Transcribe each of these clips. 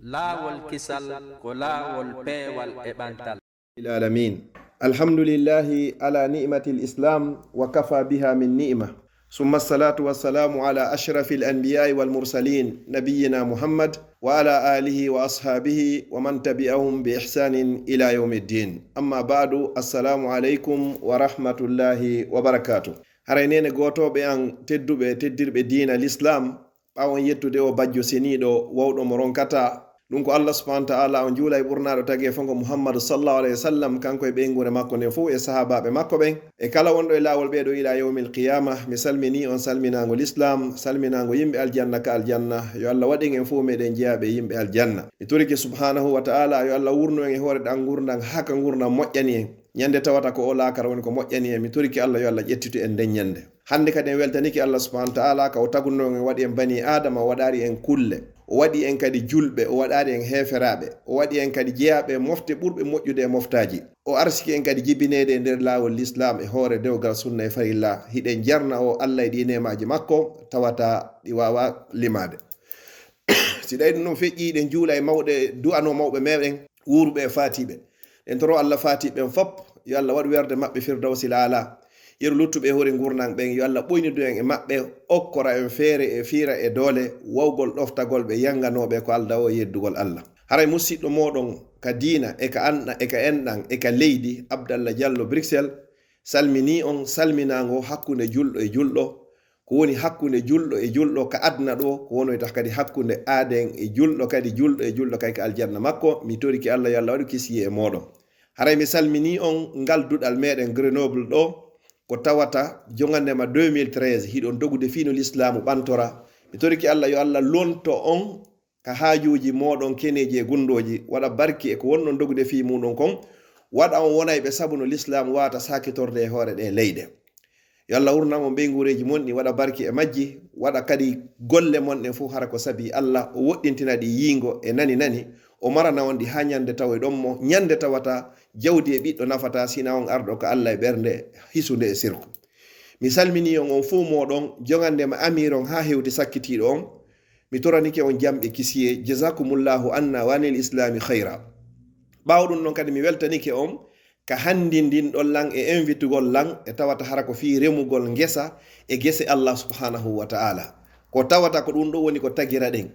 laawol kisal ko laawol peewal e ɓantal. العالمين الحمد لله على نعمة الإسلام وكفى بها من نعمة ثم الصلاة والسلام على أشرف الأنبياء والمرسلين نبينا محمد وعلى آله وأصحابه ومن تبعهم بإحسان إلى يوم الدين أما بعد السلام عليكم ورحمة الله وبركاته هرينين غوتو بأن تدر بدين الإسلام أو يتدى وبجو سنيدو وودو مرونكتا ɗum ko allah subhanahu wa ta'ala on juula e ɓurnaɗo tagi e fonko muhammadu sallallahu alayhi wa sallam kanko e ɓeygure makko nden fof e sahabaɓe makko ɓen e kala wonɗo e laawol ɓeɗo ila yawmil qiyama mi salmini on salminago l'islam salminago yimɓe aljanna ka aljanna yo allah waɗin en fof meɗen jeeyaɓe yimɓe aljanna mi turiki subhanahu wa ta'ala yo allah wurnu en e hoore ɗan gurdam haka gurdam moƴƴani en ñande tawata ko o laakara woni ko moƴƴani en mi turiki allah yo allah ƴettitu en nden ñande hande kadi en weltaniki allah subhanahu wa ta'ala ka o tagunno en waɗi en bani adama o waɗari en kulle o waɗi en kadi julɓe o waɗari en heferaɓe o waɗi en kadi jeeyaɓe mofte ɓurɓe moƴƴude e moftaji o arsiki en kadi jibinede e nder laawol l'islam e hoore dewgal sunna e farilla hiɗen jarna o allah e ɗi nemaji makko tawata ɗi wawa limade si ɗayi ɗum ɗon feƴƴi ɗen juula e mawɗe du'ano mawɓe meɗen wuruɓe e fatiɓe en toro allah fatiɓen fop yo allah waɗu werde maɓɓe firdawsil ala yeru luttuɓe hoore gurnan ɓen yo allah ɓoynidu en e maɓɓe okkora en feere e fiira e doole wawgol ɗoftagol ɓe yanganoɓe ko alda o yeddugol allah haray musidɗo moɗon ka diina e ka anɗa e ka enɗan e ka leydi Abdallah Diallo Bruxelles salmini on salminago hakkunde julɗo e julɗo ko woni hakkunde julɗo e julɗo ka adna ɗo ko wonoyta kadi hakkunde aaden e julɗo kadi julɗo e julɗo kay ka aljanna makko mi toriki allah yo allah waɗu kisiye e moɗon haray mi salmini on ngal duɗal meɗen Grenoble ɗo ko tawata jongandema 2013 hiɗon dogude fino l'islamu ɓantora mi toriki allah yo allah lonto on ka haajuji moɗon keneji e gundoji waɗa barki e ko wonɗon dogude fi muɗum kon waɗa on wonayɓe sabu no l'islamu wata sakitorde e hoore ɗe leyɗe yo allah wurnan on ɓeygureji monɗi waɗa barki e majji waɗa kadi golle monɗen fof hara ko saabi allah o woɗɗintina ɗi yiingo e nani o marana on ɗi ha ñande tawa e ɗonmo ñande tawata jawdi e ɓiɗɗo nafata sina on arɗo ko allah e ɓernde hisude e sirku mi salmini on fuu moɗon jogandema amir on ha hewti sakkitiɗo on mi toranike on jamɓe kisiye jazakumullahu anna wanil islami khayra ɓawo ɗum ɗon kadi mi weltanike on ka handindin ɗon lan e invitugol lan e tawata hara ko fi remugol ngesa e gese allah subhanahu wa ta'ala ko tawata ko ɗum ɗo woni ko tagira ɗen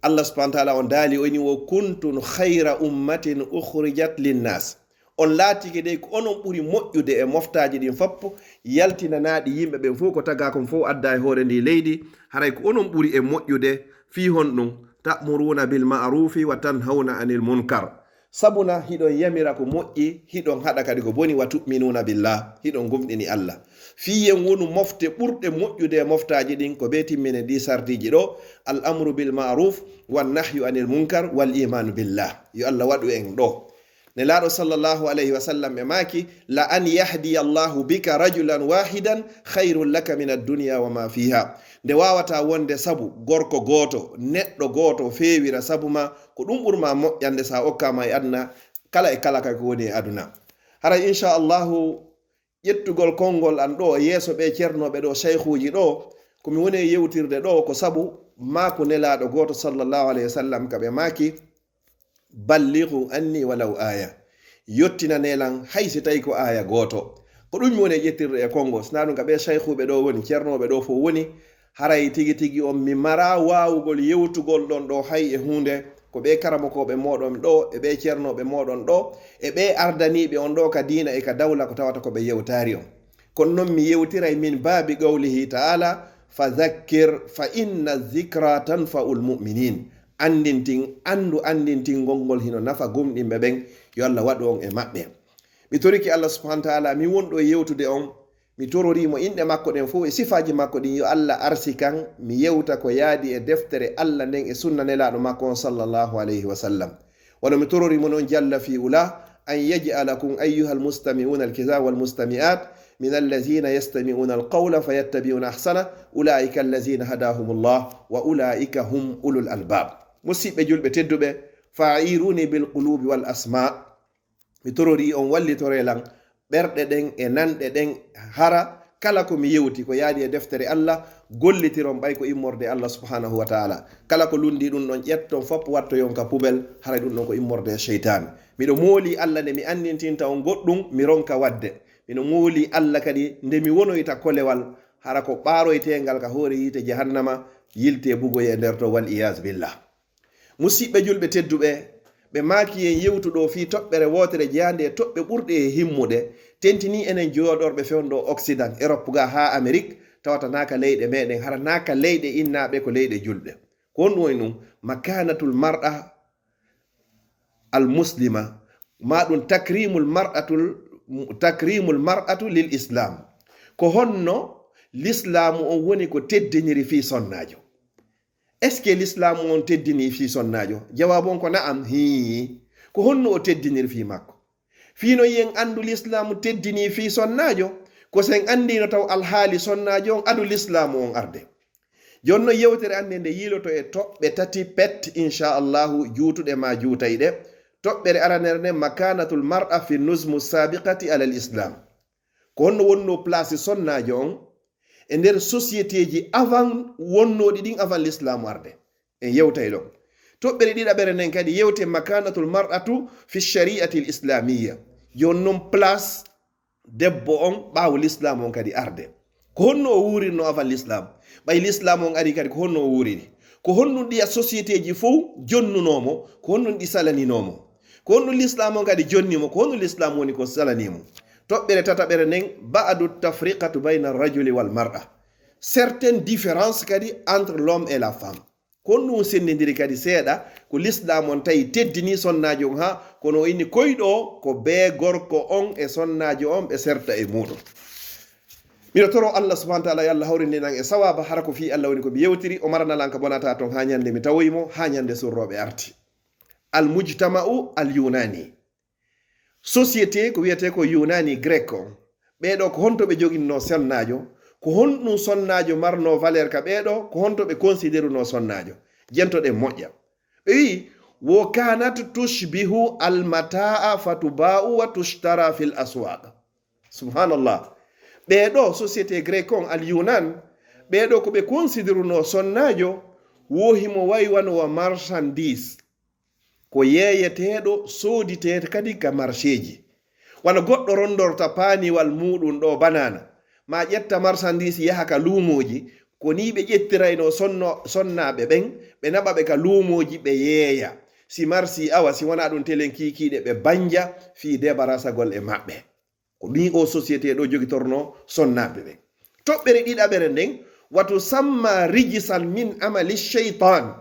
allah subhanahu wa ta'ala on daali oni wo kuntun khayra ummatin ukhrijat linnas on laatike de ko onon ɓuri moƴƴude e moftaji ɗin foppo yaltinanaɗi yimɓe ɓen fof ko taga kon fof adda e hoore ndi leydi haray ko onon ɓuri e moƴƴude fi hon ɗum ta'muruna bil ma'rufi wa tanhauna anil munkar sabuna hiɗon yamira ko moƴƴi hiɗon haɗa kadi ko boni wa tu'minuna billah hiɗon gumɗini allah fiyen wonu mofte ɓurɗe moƴƴude e moftaji ɗin ko be timmine ɗi sardiji ɗo al amru bil ma'ruf wan nahyu anil munkar wal imanu billah yo allah waɗu en ɗo ne laaɗo sallallahu alayhi wa sallam e maaki la an yahdiya allahu bika rajulan wahidan khayrun laka min ad-dunya wa ma fiha nde wawata wonde sabu gorko goto neɗɗo goto fewira sabu ma ko ɗum ɓurma moƴƴande sa okkama e aduna kala e kala kay ko woni e aduna haray inchallahu ƴettugol konngol an ɗo e yeeso ɓe ceernoɓe ɗo cheikhuji ɗo komi woni e yewtirde ɗo ko sabu maako nelaɗo goto sallallahu alayhi wa sallam kaɓe maaki ballighu anni walaw aya yottina nelan hay si tawi ko aya goto ko ɗum mi woni e ƴettirde e konngol sina ɗum ka ɓe cheikhuɓe ɗo woni ceernoɓe ɗo fof woni haray tigi on mi mara wawugol yewtugol ɗon ɗo hay e hunde ko ɓe karamokoɓe moɗon ɗo e ɓe ceernoɓe moɗon ɗo e ɓe ardaniɓe on ɗo ka diina e ka dawla ko tawata koɓe yewtari on kono noon mi yewtiray min baabi qawlihi ta'ala fa dhakkir fa inna dhikra tanfa'ul mu'minin andintin gongol hino nafa gumɗinɓe ɓen yo allah waɗu on e maɓɓe mi toriki allah subhanahu wa ta'ala mi wonɗo e yewtude on mi tororimo inɗe makko ɗen fof e sifaji makko ɗin yo allah arsi kan mi yewta ko yaadi e deftere allah nden e sunna nelaɗo makko on sallallahu alayhi wa sallam wano mi tororimo noon jalla fi ula an yaj'alakum ayyuhal mustami'una alkitab wal mustami'at min allazina yastami'una alqawla fayattabi'una ahsana ulaika allazina hadahumullah wa ulaika hum ulul albab musidɓe julɓe tedduɓe fa'iruni bil qulubi wal asma mi torori on wallitorelan ɓerɗe ɗen e nanɗe ɗen hara kala ko mi yewti ko yaadi e deftere Allah gollitiron ɓay ko immorde Allah subhanahu wa taala. Kala ko lundi ɗum ɗon ƴetton fopp watto yonka poubel hara ɗum ɗon ko immorde e cheytane. miɗo mooli Allah nde mi andintinta on goɗɗum mi ronka wadde. miɗo mooli Allah kadi nde mi wonoyta kolewal hara ko ɓaaroytengal ka hoore yiite jahannama yilte bugoye e nder to wal iyas billah. musidɓe julɓe tedduɓe, ɓe maaki en yewtuɗo fi toɓɓere wotere jeyande e toɓɓe ɓurɗe e himmude tentini enen jooɗorɓe fewndo Occident Europe ga ha Amérique tawata naka leyɗe meɗen hara naka leyɗe innaɓe ko leyɗe julɓe. ko on ɗum ɗum makanatul mar'a al muslima ma ɗum takrimul mar'atu lil islam, ko honno l'islamu on woni ko teddiniri fi sonnajo. est ce que l'islamu on teddini fi sonnajo? jawabu on ko na'am. ko honno o teddiniri fi makko? fino yen andu l'islamu teddini fi sonnajo ko sen andino taw alhaali sonnajo on adu l'islamu on arde. jonno yewtere ande nde yiloto e toɓɓe tati pet inchallahu juutuɗe ma juutayɗe. toɓɓere aranere nde makanatul mar'a fi nuzmu sabiqati ala l'islam, ko honno wonno place sonnajo on e nder société ji avant wonnoɗi ɗin avant l'islamu arde. en yewtay ɗon. toɓɓere ɗiɗaɓere nden kadi yewte makanatul mar'atu fi shari'ati l islamiyya, jon noon place debbo on ɓaawo l'islam on kadi arde. ko honno o wurirno avant l'islam? ɓay l'islam on ari kadi ko honno o wuriri? ko honno ɗiya société ji fof jonnunomo? ko honno ɗi salaninomo? ko honno l'islam on kadi jonnimo? ko honno l'islam woni ko salanimo? toɓɓere tataɓere nden ba'du tafriqatu bayna rajuli wal mar'a, certaines différences kadi entre l'homme et la femme. ko honno sendidiri kadi seeɗa ko l'islam on tawi teddini sonnajo on ha kono o inni koyɗo ko be gorko on e sonnajo on ɓe serta e muɗum. miɗo toro Allah subhanahu wa ta'ala yalla hawrindinan e sawaba hara ko fi Allah woni ko mi yewtiri. o maranalanka bonata ton ha ñande mi tawoymo ha ñande surroɓe arti. al mujtama'u al yunani, société ko wiyete ko yunani grec on, ɓeɗo ko honto ɓe joginno sonnajo, ko honɗum sonnajo marno valeur ka ɓeɗo, ko honto ɓe considéru no sonnajo. jentoɗe moƴƴa. ɓe wi wo kanat tushbihu almata'a fatuba'u wa tushtara fil aswaq. subhanallah. ɓeɗo société grec on al yunan, ɓeɗo ko ɓe considéru no sonnajo wohimo waywanowa marchandise ko yeeyeteɗo soditete kadi ka marché ji. wona goɗɗo rondorta paaniwal muɗum ɗo banana ma ƴetta marchandise yaha ka luumoji, ko ni ɓe ƴettirayno sonnaɓe ɓen ɓe naɓaɓe ka luumoji ɓe yeeya. si marsi awa si wona ɗum telen kikiɗe ɓe banja fi débarasagol e maɓɓe. ko ni o société ɗo jogitorno sonnaɓe ɓen. toɓɓere ɗiɗaɓere nden watu samma rijisan min amali cheytan,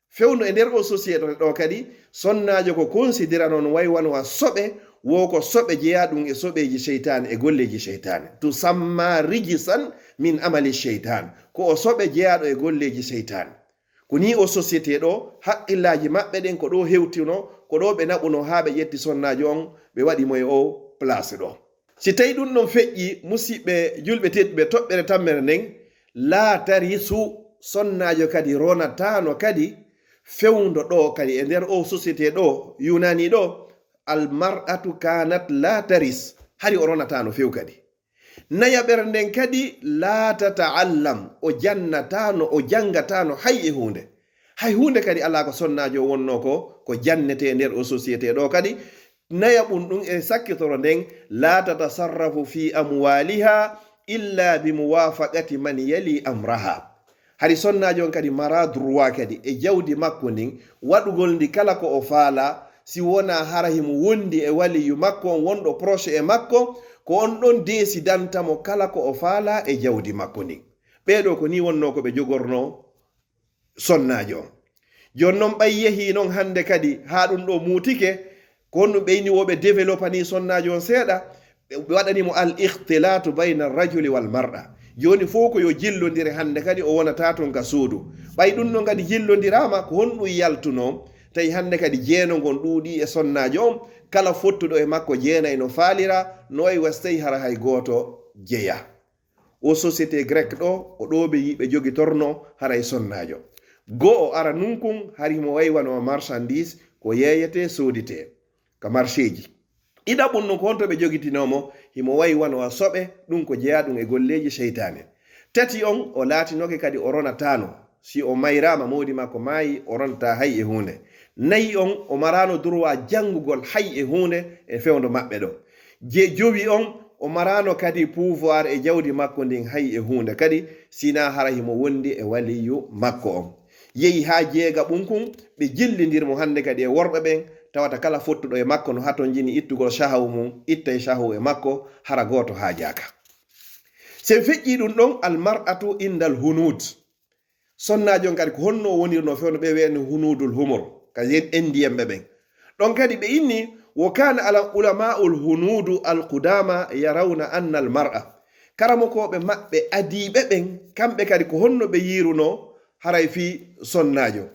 fewno e nder o société ɗo kadi sonnajo ko considéra noon waywanowa soɓe wo ko soɓe jeeya ɗum e soɓeji cheytane e golleji cheytane. to samma rijisan min amali cheytan, ko o soɓe jeeyaɗo e golleji cheytane. ko ni o société ɗo haqqillaji maɓɓe ɗen ko ɗo hewtino, ko ɗo ɓe naɓuno ha ɓe ƴetti sonnajo on ɓe waɗimo e o place ɗo. si tawi ɗum ɗon feƴƴi musidɓe julɓe tedduɓe, toɓɓere tammere nden laatarisu, sonnajo kadi ronatano kadi fewndo ɗo kadi e nder o société ɗo yunani ɗo almar'atu kanat lataris, hari o ronatano few kadi. nayaɓere nden kadi la tata'allam, o jannatano o jangatano hay hunde kadi ala ko sonnajo wonno ko jannete e nder o société ɗo kadi. nayaɓum ɗum e sakkitoro nden la tatasarrafu fi amwaliha illa bi muwafaqati man yali amraha, hari sonnajo on kadi mara droit kadi e jawdi makko ndin waɗugol ndi kala ko o faala, si wona hara himo wondi e waliyu makko on wonɗo proche e makko, ko on ɗon desidantamo kala ko o faala e jawdi makko ndin. ɓeɗo ko ni wonno ko ɓe jogorno sonnajo on. jon noon ɓay yehi noon hande kadi ha ɗum ɗo mutike, ko honno ɓeyni woɓe développani sonnajo on seeɗa, ɓe waɗanimo al ikhtilatu bayna rajuli wal mar'a. joni fof ko yo jillodire hande kadi o wonata toon ka suudu. ɓay ɗum ɗon kadi jillodirama ko honɗum yaltuno tawi hande kadi jeeno ngon ɗuuɗi e sonnajo on, kala fottuɗo e makko jeenay no faalira, no way wastayi hara hay goto jeeya. o société grec ɗo ko ɗo ɓe yiɓe jogitorno haray sonnajo. go'o ara nunkun harimo waywano marchandise ko yeeyete sodite ka marché ji. ɗiɗaɓum ɗum ko honto ɓe jogitinomo himo wayi wano a soɓe ɗum ko jeeya ɗum e golleji cheytane. Tati on o laatinoke kadi o ronatano si o mayrama modi makko maayi o ronata hay e hunde. Nayi on o marano droit jangugol hay e hunde e fewndo maɓɓe ɗo. Jowi on o marano kadi pouvoir e jawdi makko ndin hay e hunde kadi sina hara himo wondi e waliyu makko on. Yehi ha jeega ɓunkun ɓe jillidirmo hande kadi e worɓe ɓen tawata kala fottuɗo e makko no haton jini ittugol shahawu mum ittay shahawu e makko hara goto ha jaka. Se feƴƴi ɗum ɗon almar'atu indal hunud sonnajon kadi ko honno wonirno fewno ɓe wiyani hunudul humor kadi endiyemɓe ɓen ɗon kadi ɓe inni wo kana ala ulama'ul hunudu alqudama yarawna anna almar'a karamokoɓe maɓɓe adiɓe ɓen kamɓe kadi ko honno ɓe yiruno haray fi sonnajo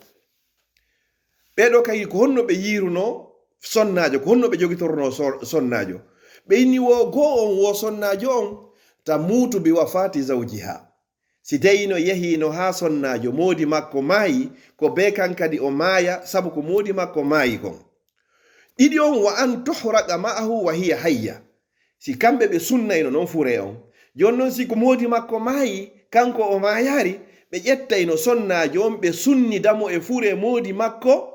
ɓeɗo kadi ko honno ɓe yiruno sonnajo ko honno ɓe jogitorno sonnajo ɓe inni wo goo on wo sonnajo on tamutu bi wafati zawjiha si tawino yahino ha sonnajo modi makko maayi ko be kan kadi o maaya sabu ko modi makko maayi kon. Ɗiɗi on wa an tuhraqa ma'ahu wa hiya hayya si kamɓe ɓe sunnayno non fure on jonnon si ko modi makko maayi kanko o maayari ɓe ƴettayno sonnajo on ɓe sunnidamo e fure modi makko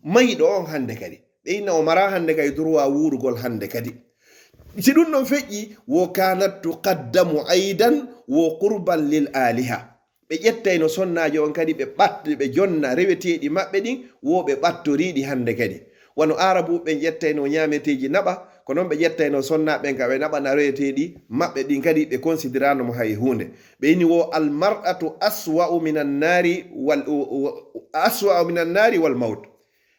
mayɗo on hande kadi ɓe inna o mara hande kadi droit wurugol hande kadi. Si ɗum ɗon feƴƴi wo kanat tuqaddamu aidan wo qurban lil aliha ɓe ƴettayno sonnajo on kadi ɓe jonna reweteɗi maɓɓe ɗin wo ɓe ɓattoriɗi hande kadi wano arabu ɓe ƴettayno ñameteji naɓa ko noon ɓe ƴettayno sonnaɓen ka ɓe naɓana reweteɗi maɓɓe ɗin kadi ɓe considiranomo hay hunde. Ɓe ini wo almar'atu aswa'u minan nari wal maut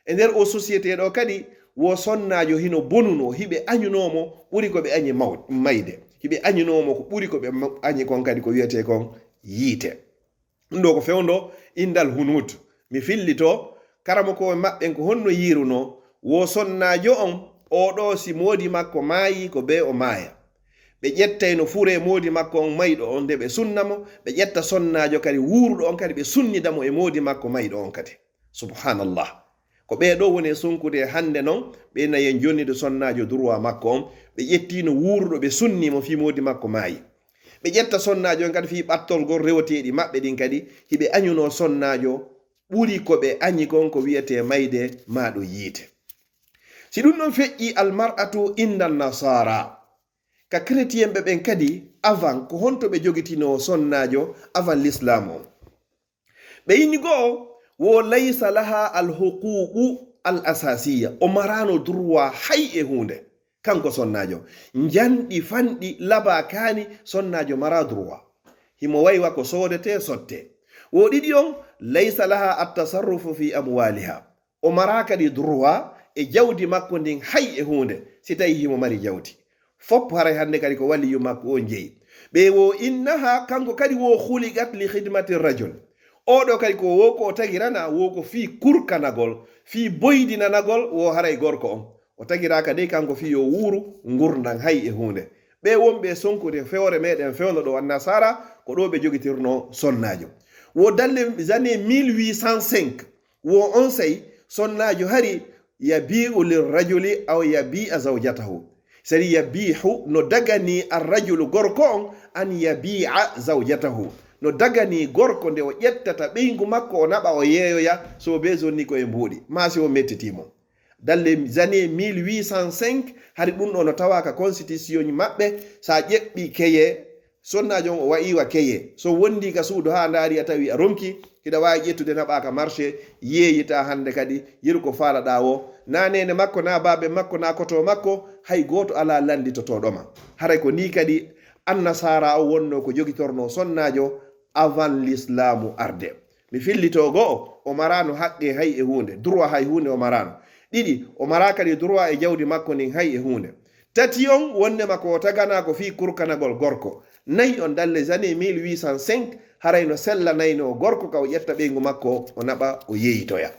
e nder o société ɗo kadi wo sonnajo hino bonuno hiɓe añunomo ɓuri ko ɓe añi mayde hiɓe añunomo ko ɓuri ko ɓe añi kon kadi ko wiyete kon yiite. Ɗum ɗo ko fewndo indal hunud mi fillito karamo ko maɓɓen ko honno yiruno wo sonnajo on oɗo si modi makko maayi ko be o maaya ɓe ƴettayno fure modi makko on mayɗo on nde ɓe sunnamo ɓe ƴetta sonnajo kadi wuruɗo on kadi ɓe sunnidamo e modi makko mayɗo on kadi subhanallah. Ko ɓeɗo woni sunkude hande noon ɓe nayen jonnide sonnajo droit makko on ɓe ƴettino wuruɗo ɓe sunnimo fi modi makko maayi ɓe ƴetta sonnajo on kadi fi ɓattolgol rewoteɗi maɓɓe ɗin kadi hiɓe añuno sonnajo ɓuri ko ɓe añi kon ko wiyete mayde maɗo yiite. Si ɗum ɗon feƴƴi almar'atu indan nasara ka chrétien ɓe ɓen kadi avant ko honto ɓe jogitino sonnajo avant l'islam on ɓe yinni goo wo laysa laha alhuququ al asasiya o marano droit hay e hunde kanko sonnajo janɗi fanɗi laba kani sonnajo mara droit himo waywa ko sodete sotte. Wo ɗiɗi on laysa laha attasarrufu fi amwaliha o mara kadi droit e jawdi makko ndin hay e hunde si tawi himo mari jawdi fop haray hande kadi ko waliyu makko on jeeyi. Ɓe wo innaha kanko kadi wo khuliqat li khidmati rajul oɗo kadi ko wo ko tagirana wo ko fi kurkanagol fi boydinanagol wo haray gorko on o tagiraka de kanko fi yo wuru gurdan hay e hunde. Ɓe wonɓe sonkude fewre meɗen fewno ɗo annasara ko ɗo ɓe jogitirno sonnajo. Wo dalle années 1805 wo on sey sonnajo hari yabi'u lirrajuli aw yabi'a zawjatahu sari yabihu no dagani arrajulu gorko on an yabi'a zawjatahu no dagani gorko nde o ƴettata ɓeygu makko o naɓa o yeeyoya so be zonni ko e mbuuɗi masi o mettitimo dalle années 1805 hari ɗum ɗo no tawaka constitution maɓɓe sa ƴeɓɓi keye sonnajo o wayiwa keye so wondi ka suudu ha ndaari a tawi a ronki hiɗa wawi ƴettude naɓaka marché yeeyita hande kadi yiru ko faalaɗa o na nene makko na babe makko na koto makko hay goto ala landitotoɗoma haray ko ni kadi annasara o wonno ko jogitorno sonnajo avant l'islamu arde. Mi fillitogo o marano haqqe hay e hunde droit hay hunde o marano. Ɗiɗi o mara kadi droit e jawdi makko nin hay e hunde. Tati on wonnema ko tagana ko fi kurkanagol gorko. Nayi on dalle années 1805 haray no sellanayno gorko ka o ƴetta ɓeygu makko o naɓa o yeeyitoya.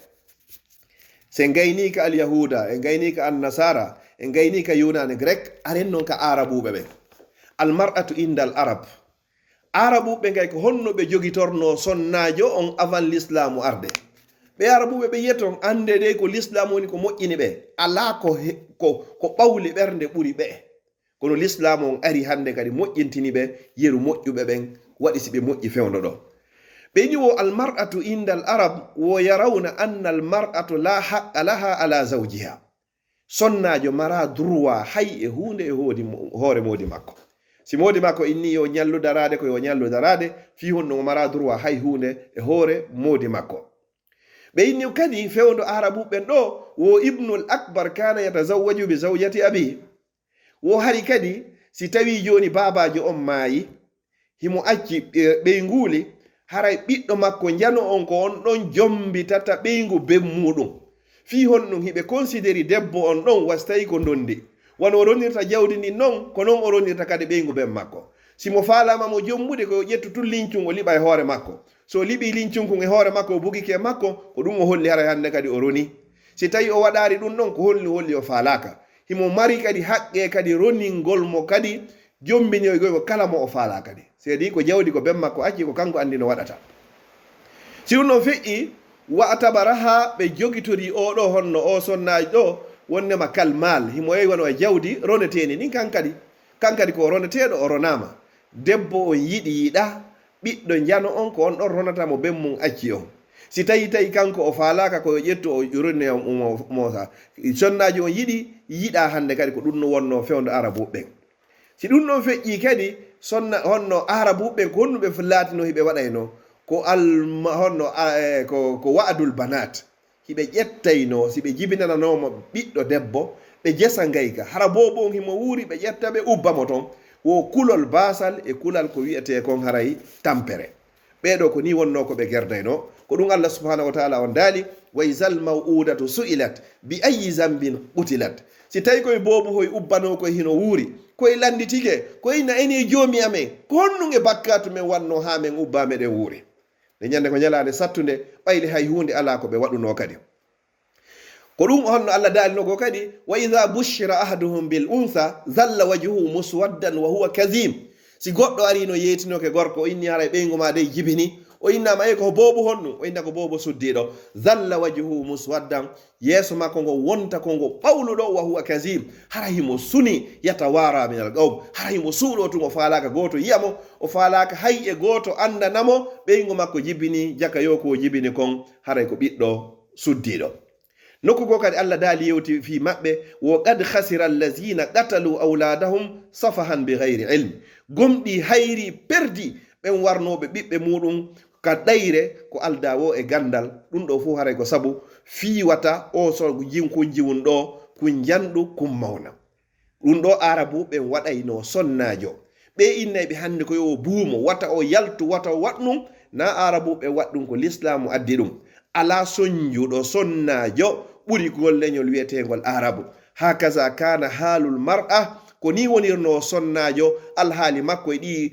Se gaynika al yahuda e gaynika an nasara e gaynika yunane grec aren non ka arabuɓe ɓe almar'atu indal arab arabuɓe gay ko honno ɓe jogitorno sonnajo on avant l'islamu arde ɓe arabuɓe ɓe yetton ande de ko l'islam woni ko moƴƴini ɓe ala ko ɓawli ɓernde ɓuri ɓe kono l'islam on ari hande kadi moƴƴintini ɓe yeru moƴƴuɓe ɓen waɗi si ɓe moƴƴi fewndo ɗo ɓe ni wo almar'atu inda al arab wo yarawna anna almar'atu la haqqa laha ala zawjiha sonnajo mara droit hay e hunde e hoore modi makko si modi makko inni yo ñallu darade ko yo ñallu darade fi honno o mara droit hay hunde e hoore modi makko ɓe inni kadi fewndo arabuɓen ɗo wo ibnul akbar kana yatazawwaju bi zawjati abi wo hari kadi si tawi joni babajo on maayi himo acci ɓeynguli haray ɓiɗɗo makko jano on ko on ɗon jombitata ɓeyngu ben muɗum fi honɗum hiɓe considéri debbo on ɗon wastayi ko dondi wano o ronirta jawdi ndin noon ko noon o ronirta kadi ɓeyngu ben makko simo falama mo jommude ko ƴettu tun lincum o liɓa e hoore makko so liɓi lincunkun e hoore makko o bugike makko ko ɗum o holli haray hande kadi o roni si tawi o waɗari ɗum ɗon ko holli o falaka himo mari kadi haqqe kadi roningol mo kadi jombinoygoy ko kala mo o faala kadi seedi ko jawdi ko ben makko acci ko kanko andi no waɗata si ɗum noon feƴƴi wa atabaraha ɓe jogitori oɗo honno o sonnaji ɗo wonnema kalmal himo yeyi wono e jawdi roneteni ɗin kankadi ko roneteɗo o ronama debbo on yiɗi yiɗa ɓiɗɗo jano on ko on ɗon ronatamo ben mum acci on si tawi kanko o falaka koyo ƴettu o ronni mosa sonnaji on yiɗi yiɗa hande kadi ko ɗum no wonno fewndo arabuɓen si ɗum ɗon feƴƴi kadi honno arabuɓen ko honnuɓe latino hiɓe waɗayno ko ko wa'dul banat hiɓe ƴettayno si ɓe jibinananomo ɓiɗɗo debbo ɓe jesa ngayka hara bobon himo wuuri ɓe ƴetta ɓe ubbamo ton wo kulol basal e kulal ko wiyete kon haray tampere ɓeɗo ko ni wonno ko ɓe gerdayno ko ɗum Allah subhanahu wa ta'ala on daali wa izal maw'udatu su'ilat bi ayyi zambin qutilat si tawi koye bobu hoye ubbano koye hino wuuri koye landitike koye na eni joomi amen ko honɗum e bakkatu men wanno ha men ubba meɗen wuuri nde ñande ko ñalade sattude ɓayli hay hunde ala ko ɓe waɗuno kadi ko ɗum honno Allah daalino ko kadi wa idha bushira ahaduhum bil untha dhalla wajhuhu muswaddan wa huwa kadhim si goɗɗo ari no yeytinoke gorko o inni haray ɓeygu ma de jibini o innama e ko bobu honɗum o inna ko bobu suddiɗo dhalla wajhuhu muswaddan yeeso makko ngo wonta ko ngo ɓawluɗo wa huwa kadhim hara himo suni yatawara min al qawm hara himo suuɗo tun o falaka goto yiyamo o falaka hay e goto andanamo ɓeygu makko jibini jaka yo ko jibini kon haray ko ɓiɗɗo suddiɗo nokku go kadi Allah daali yewti fi maɓɓe wo qad khasira allazina qatalu awladahum safahan bi ghayri ilm gomɗi hayri perdi ɓen warnoɓe ɓiɓɓe muɗum ka ɗayre ko aldawo e gandal ɗum ɗo fu haray ko sabu fiwata o so ko jiwun ɗo kun janɗu kun mawna ɗum ɗo arabu ɓen waɗayno sonnajo ɓe innayɓe hande ko yo buumo wata o yaltu wata o waɗnum na arabu ɓe waɗɗum ko l'islamu addi ɗum ala sonjuɗo sonnajo ɓuri golleñol wiyetegol arabu hakaza kana halul mar'a ko ni wonirno sonnajo alhaali makko e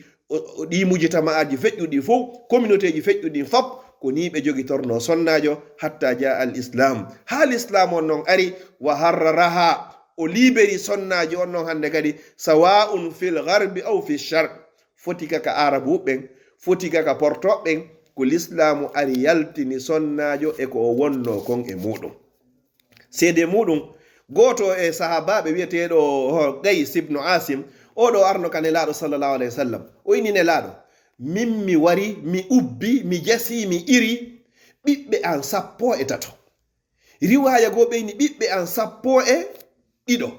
ɗi mujitama aji feƴƴuɗi fof communauté ji feƴƴuɗi fop ko ni ɓe jogitorno sonnajo hatta ja al islam ha l'islam on noon ari wa harraraha o liberi sonnajo on noon hande kadi sawa'un fil gharbi aw fi sharq foti kaka arabu ɓen foti kaka portoɓɓen ko l'islamu ari yaltini sonnajo e ko o wonno kon e muɗum seede muɗum goto e sahabaɓe wiyeteɗo Qays ibn Asim oɗo arno ka nelaɗo sallallahu alayhi wa sallam o inni nelaɗo min mi wari mi ubbi mi jasi mi iri ɓiɓɓe an 13 riwaya go ɓeyni ɓiɓɓe an 12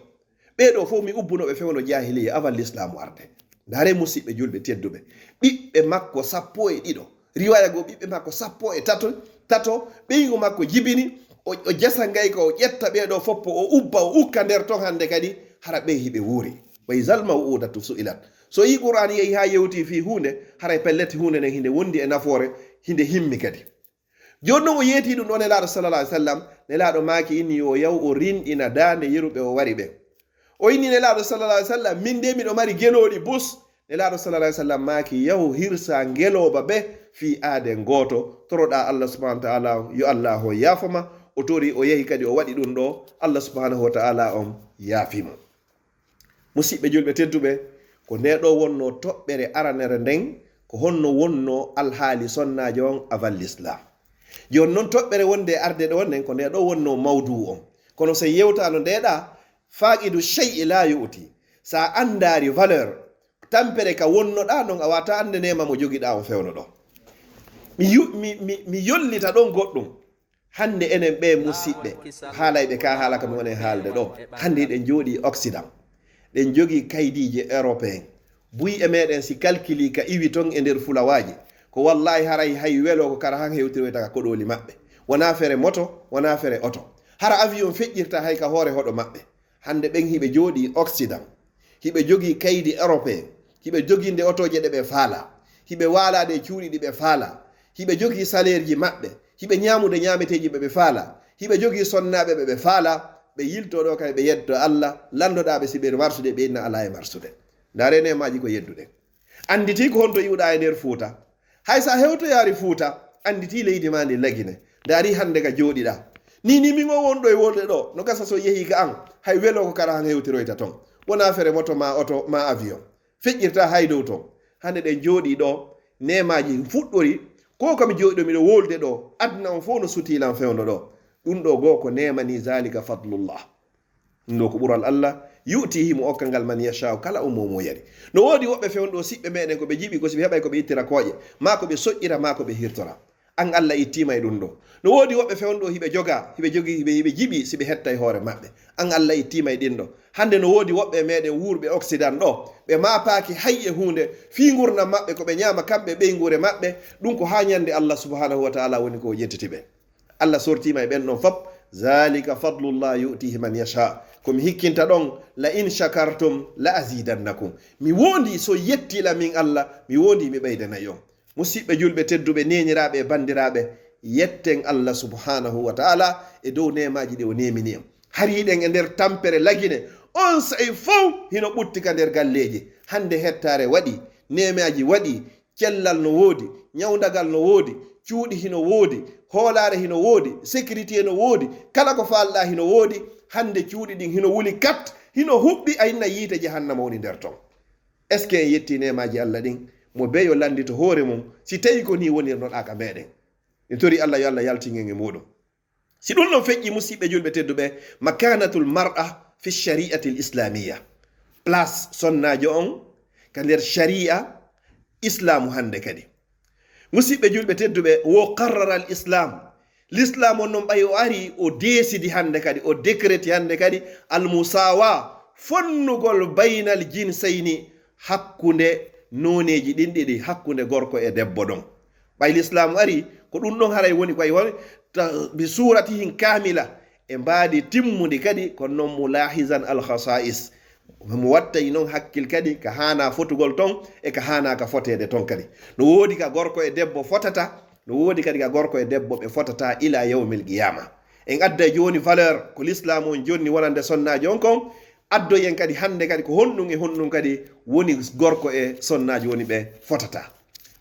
ɓeɗo fof mi ubbunoɓe fewno jahiliya avant l'islamu arde ndare musidɓe julɓe tedduɓe ɓiɓɓe makko 12 riwaya go ɓiɓɓe makko 13 ɓeygu makko jibini o jasa ngayka o ƴetta ɓeɗo foppo o ubba o ukka nder ton hande kadi hara ɓe hiɓe wuuri way zal maw'udatu su'ilat so yi qur'an yehi ha yewti fi hunde haray pelleti hunde nden hinde wondi e nafoore hinde himmi kadi joni noon o yeeti ɗum ɗo nelaɗo sallallah alih sallam nelaɗo maaki inni o yaw o rinɗina dande yeruɓe o wari ɓe o inni nelaɗo sallallah alih sallam min de miɗo mari geloɗi bus nelaɗo sallallah alih sallam maaki yaw hirsa geloba ɓe fi aaden goto toroɗa Allah subhanahu wa ta'ala yo Allah o yaafama o tori o yehi kadi o waɗi ɗum ɗo Allah subhanahu wa ta'ala on yaafimo musidɓe julɓe tedduɓe ko ndeɗo wonno toɓɓere aranere nden ko honno wonno alhaali sonnajo on avant l'islam joni noon toɓɓere wonde arde ɗo nen ko nde ɗo wonno mawdu on kono so yewtano ndeɗa faqidu shay'i la yu'ti sa andari valeur tampere ka wonnoɗa non a wata andenema mo joguiɗa o fewno ɗo mi yollita ɗon goɗɗum hande enen ɓe musidɓe haalayɓe ka haala kami woni haalde ɗo hande ɗen jooɗi Occident ɗen jogui kaydiji européen buy e meɗen si calculi ka iwi ton e nder fulawaji ko wallahi haray hay welo ko kara han hewtiroyta ka koɗoli maɓɓe wona fere moto wona fere oto hara avion feƴƴirta hay ka hoore hoɗo maɓɓe hande ɓen hiɓe jooɗi Occident hiɓe jogui kaydi européen hiɓe joginde otoje ɗe ɓe faala hiɓe waalade cuuɗi ɗi ɓe faala hiɓe jogui salaire ji maɓɓe hiɓe ñamude ñameteji ɓe faala hiɓe jogui sonnaɓe ɓe faala ɓe yiltoɗo kay ɓe yeddo Allah landoɗaɓe si ɓe marsude ɓe inna ala e marsude darene maji ko yedduɗen anditi ko honto yiwɗa e nder Fuuta hay sa hewtoyari Fuuta anditi leydi ma ndi lagine dari hande ka jooɗiɗa ni min o wonɗo e wolde ɗo no gasa so yeehi ka an hay welo ko kara han hewtiroyta ton wona fere moto ma oto ma avion feƴƴirta hay dow ton hande ɗen jooɗi ɗo nemaji fuɗɗori ko komi jooɗiɗo miɗo wolde ɗo adna on fof no sutilan fewno ɗo ɗum ɗo goo ko nemani zalika fadlullah ɗum ɗo ko ɓural Allah yu'tihi mo okka ngal man yasha kala ummo yari no woodi woɓɓe fewno siɓɓe meɗen ko ɓe jiɓi ko siɓe heɓay ko ɓe ittira kooƴe ma ko ɓe soƴƴira ma ko ɓe hirtora an Allah ittima e ɗum ɗo no woodi woɓɓe fewno hiɓe joga hiɓe jogi hiɓe jiɓi siɓe hetta e hoore maɓɓe an Allah ittima e ɗin ɗo hande no woodi woɓɓe meɗen wuurɓe Occident ɗo ɓe mapaki hayye hunde fi gurdam maɓɓe ko ɓe ñama kamɓe ɓeygure maɓɓe ɗum ko ha ñande Allah subhanahu wa ta'ala woni ko yettiti ɓe Allah sortima e ɓen ɗon fop zalika fadlullah yu'tihi man yasha komi hikkinta ɗon la in shakartum la azidannakum mi wondi so yettila min Allah mi wondi mi ɓeydanayi on musidɓe julɓe tedduɓe neñiraɓe e bandiraɓe yetten Allah subhanahu wa ta'ala e dow nemaji ɗi o nemini en hariɗen e nder tampere lagine on sayi fof hino ɓuttika nder galleji hande hettare waɗi nemaji waɗi cellal no woodi ñawdagal no woodi cuuɗi hino woodi hoolare hino woodi sécurité no woodi kala ko falɗa hino woodi hande cuuɗi ɗin hino wuli kat hino huɓɓi ayinna yiite jahannama woni nder ton est ce que en yetti nemaji Allah ɗin mo beyo landito hoore mum si tawi ko ni wonirnoɗa ka meɗen en tori Allah yo Allah yaltingen e muɗum si ɗum ɗon feƴƴi musidɓe julɓe tedduɓe makanatul mar'a fi shari'ati l islamia place sonnajo on ka nder sharia islamu hande kadi musidɓe julɓe tedduɓe wo qarrara al islam l'islam on noon ɓay o ari o desidi hande kadi o décréti hande kadi al musawa fonnugol baynal jinsayni hakkunde noneji ɗin ɗiɗi hakkunde gorko e debbo ɗon ɓay l'islam ari ko ɗum ɗon haray woni koye woni bi suratihin kamila e mbaadi timmudi kadi ko noon mulahizan al khasa'is mo wattay noon hakkil kadi ka hana fotugol ton e ka hana ka fotede ton kadi no woodi ka gorko e debbo fotata no woodi kadi ka gorko e debbo ɓe fotata ila yawmil qiyama en adda joni valeur ko l'islam on jonni wonande sonnaji on kon addoyen kadi hande kadi ko honɗum e honɗum kadi woni gorko e sonnaji woni ɓe fotata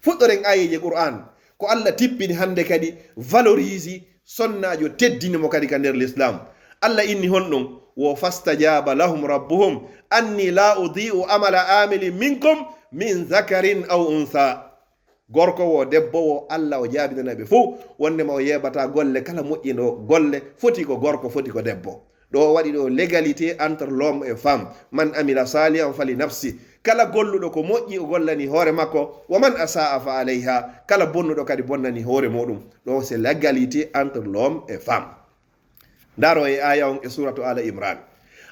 fuɗɗoren ayeji qur'an ko Allah tippini hande kadi valorise sonnajo teddinimo kadi ka nder l'islam Allah inni honɗum wo fastajaba lahum rabbuhum anni la udi'u amala amilin minkum min zakarin aw untha gorko wo debbo wo Allah o jaabinanaɓe fof wondema o yeɓata golle kala moƴƴino golle foti ko gorko foti ko debbo ɗo waɗi ɗo légalité entre l'homme et femme man amila salihan fali nafsi kala golluɗo ko moƴƴi o gollani hoore makko wa man asa'a fa alayha kala bonnuɗo kadi bonnani hoore muɗum ɗo c'est l'égalité entre l'homme et femme daro e aya on e suratu ala imran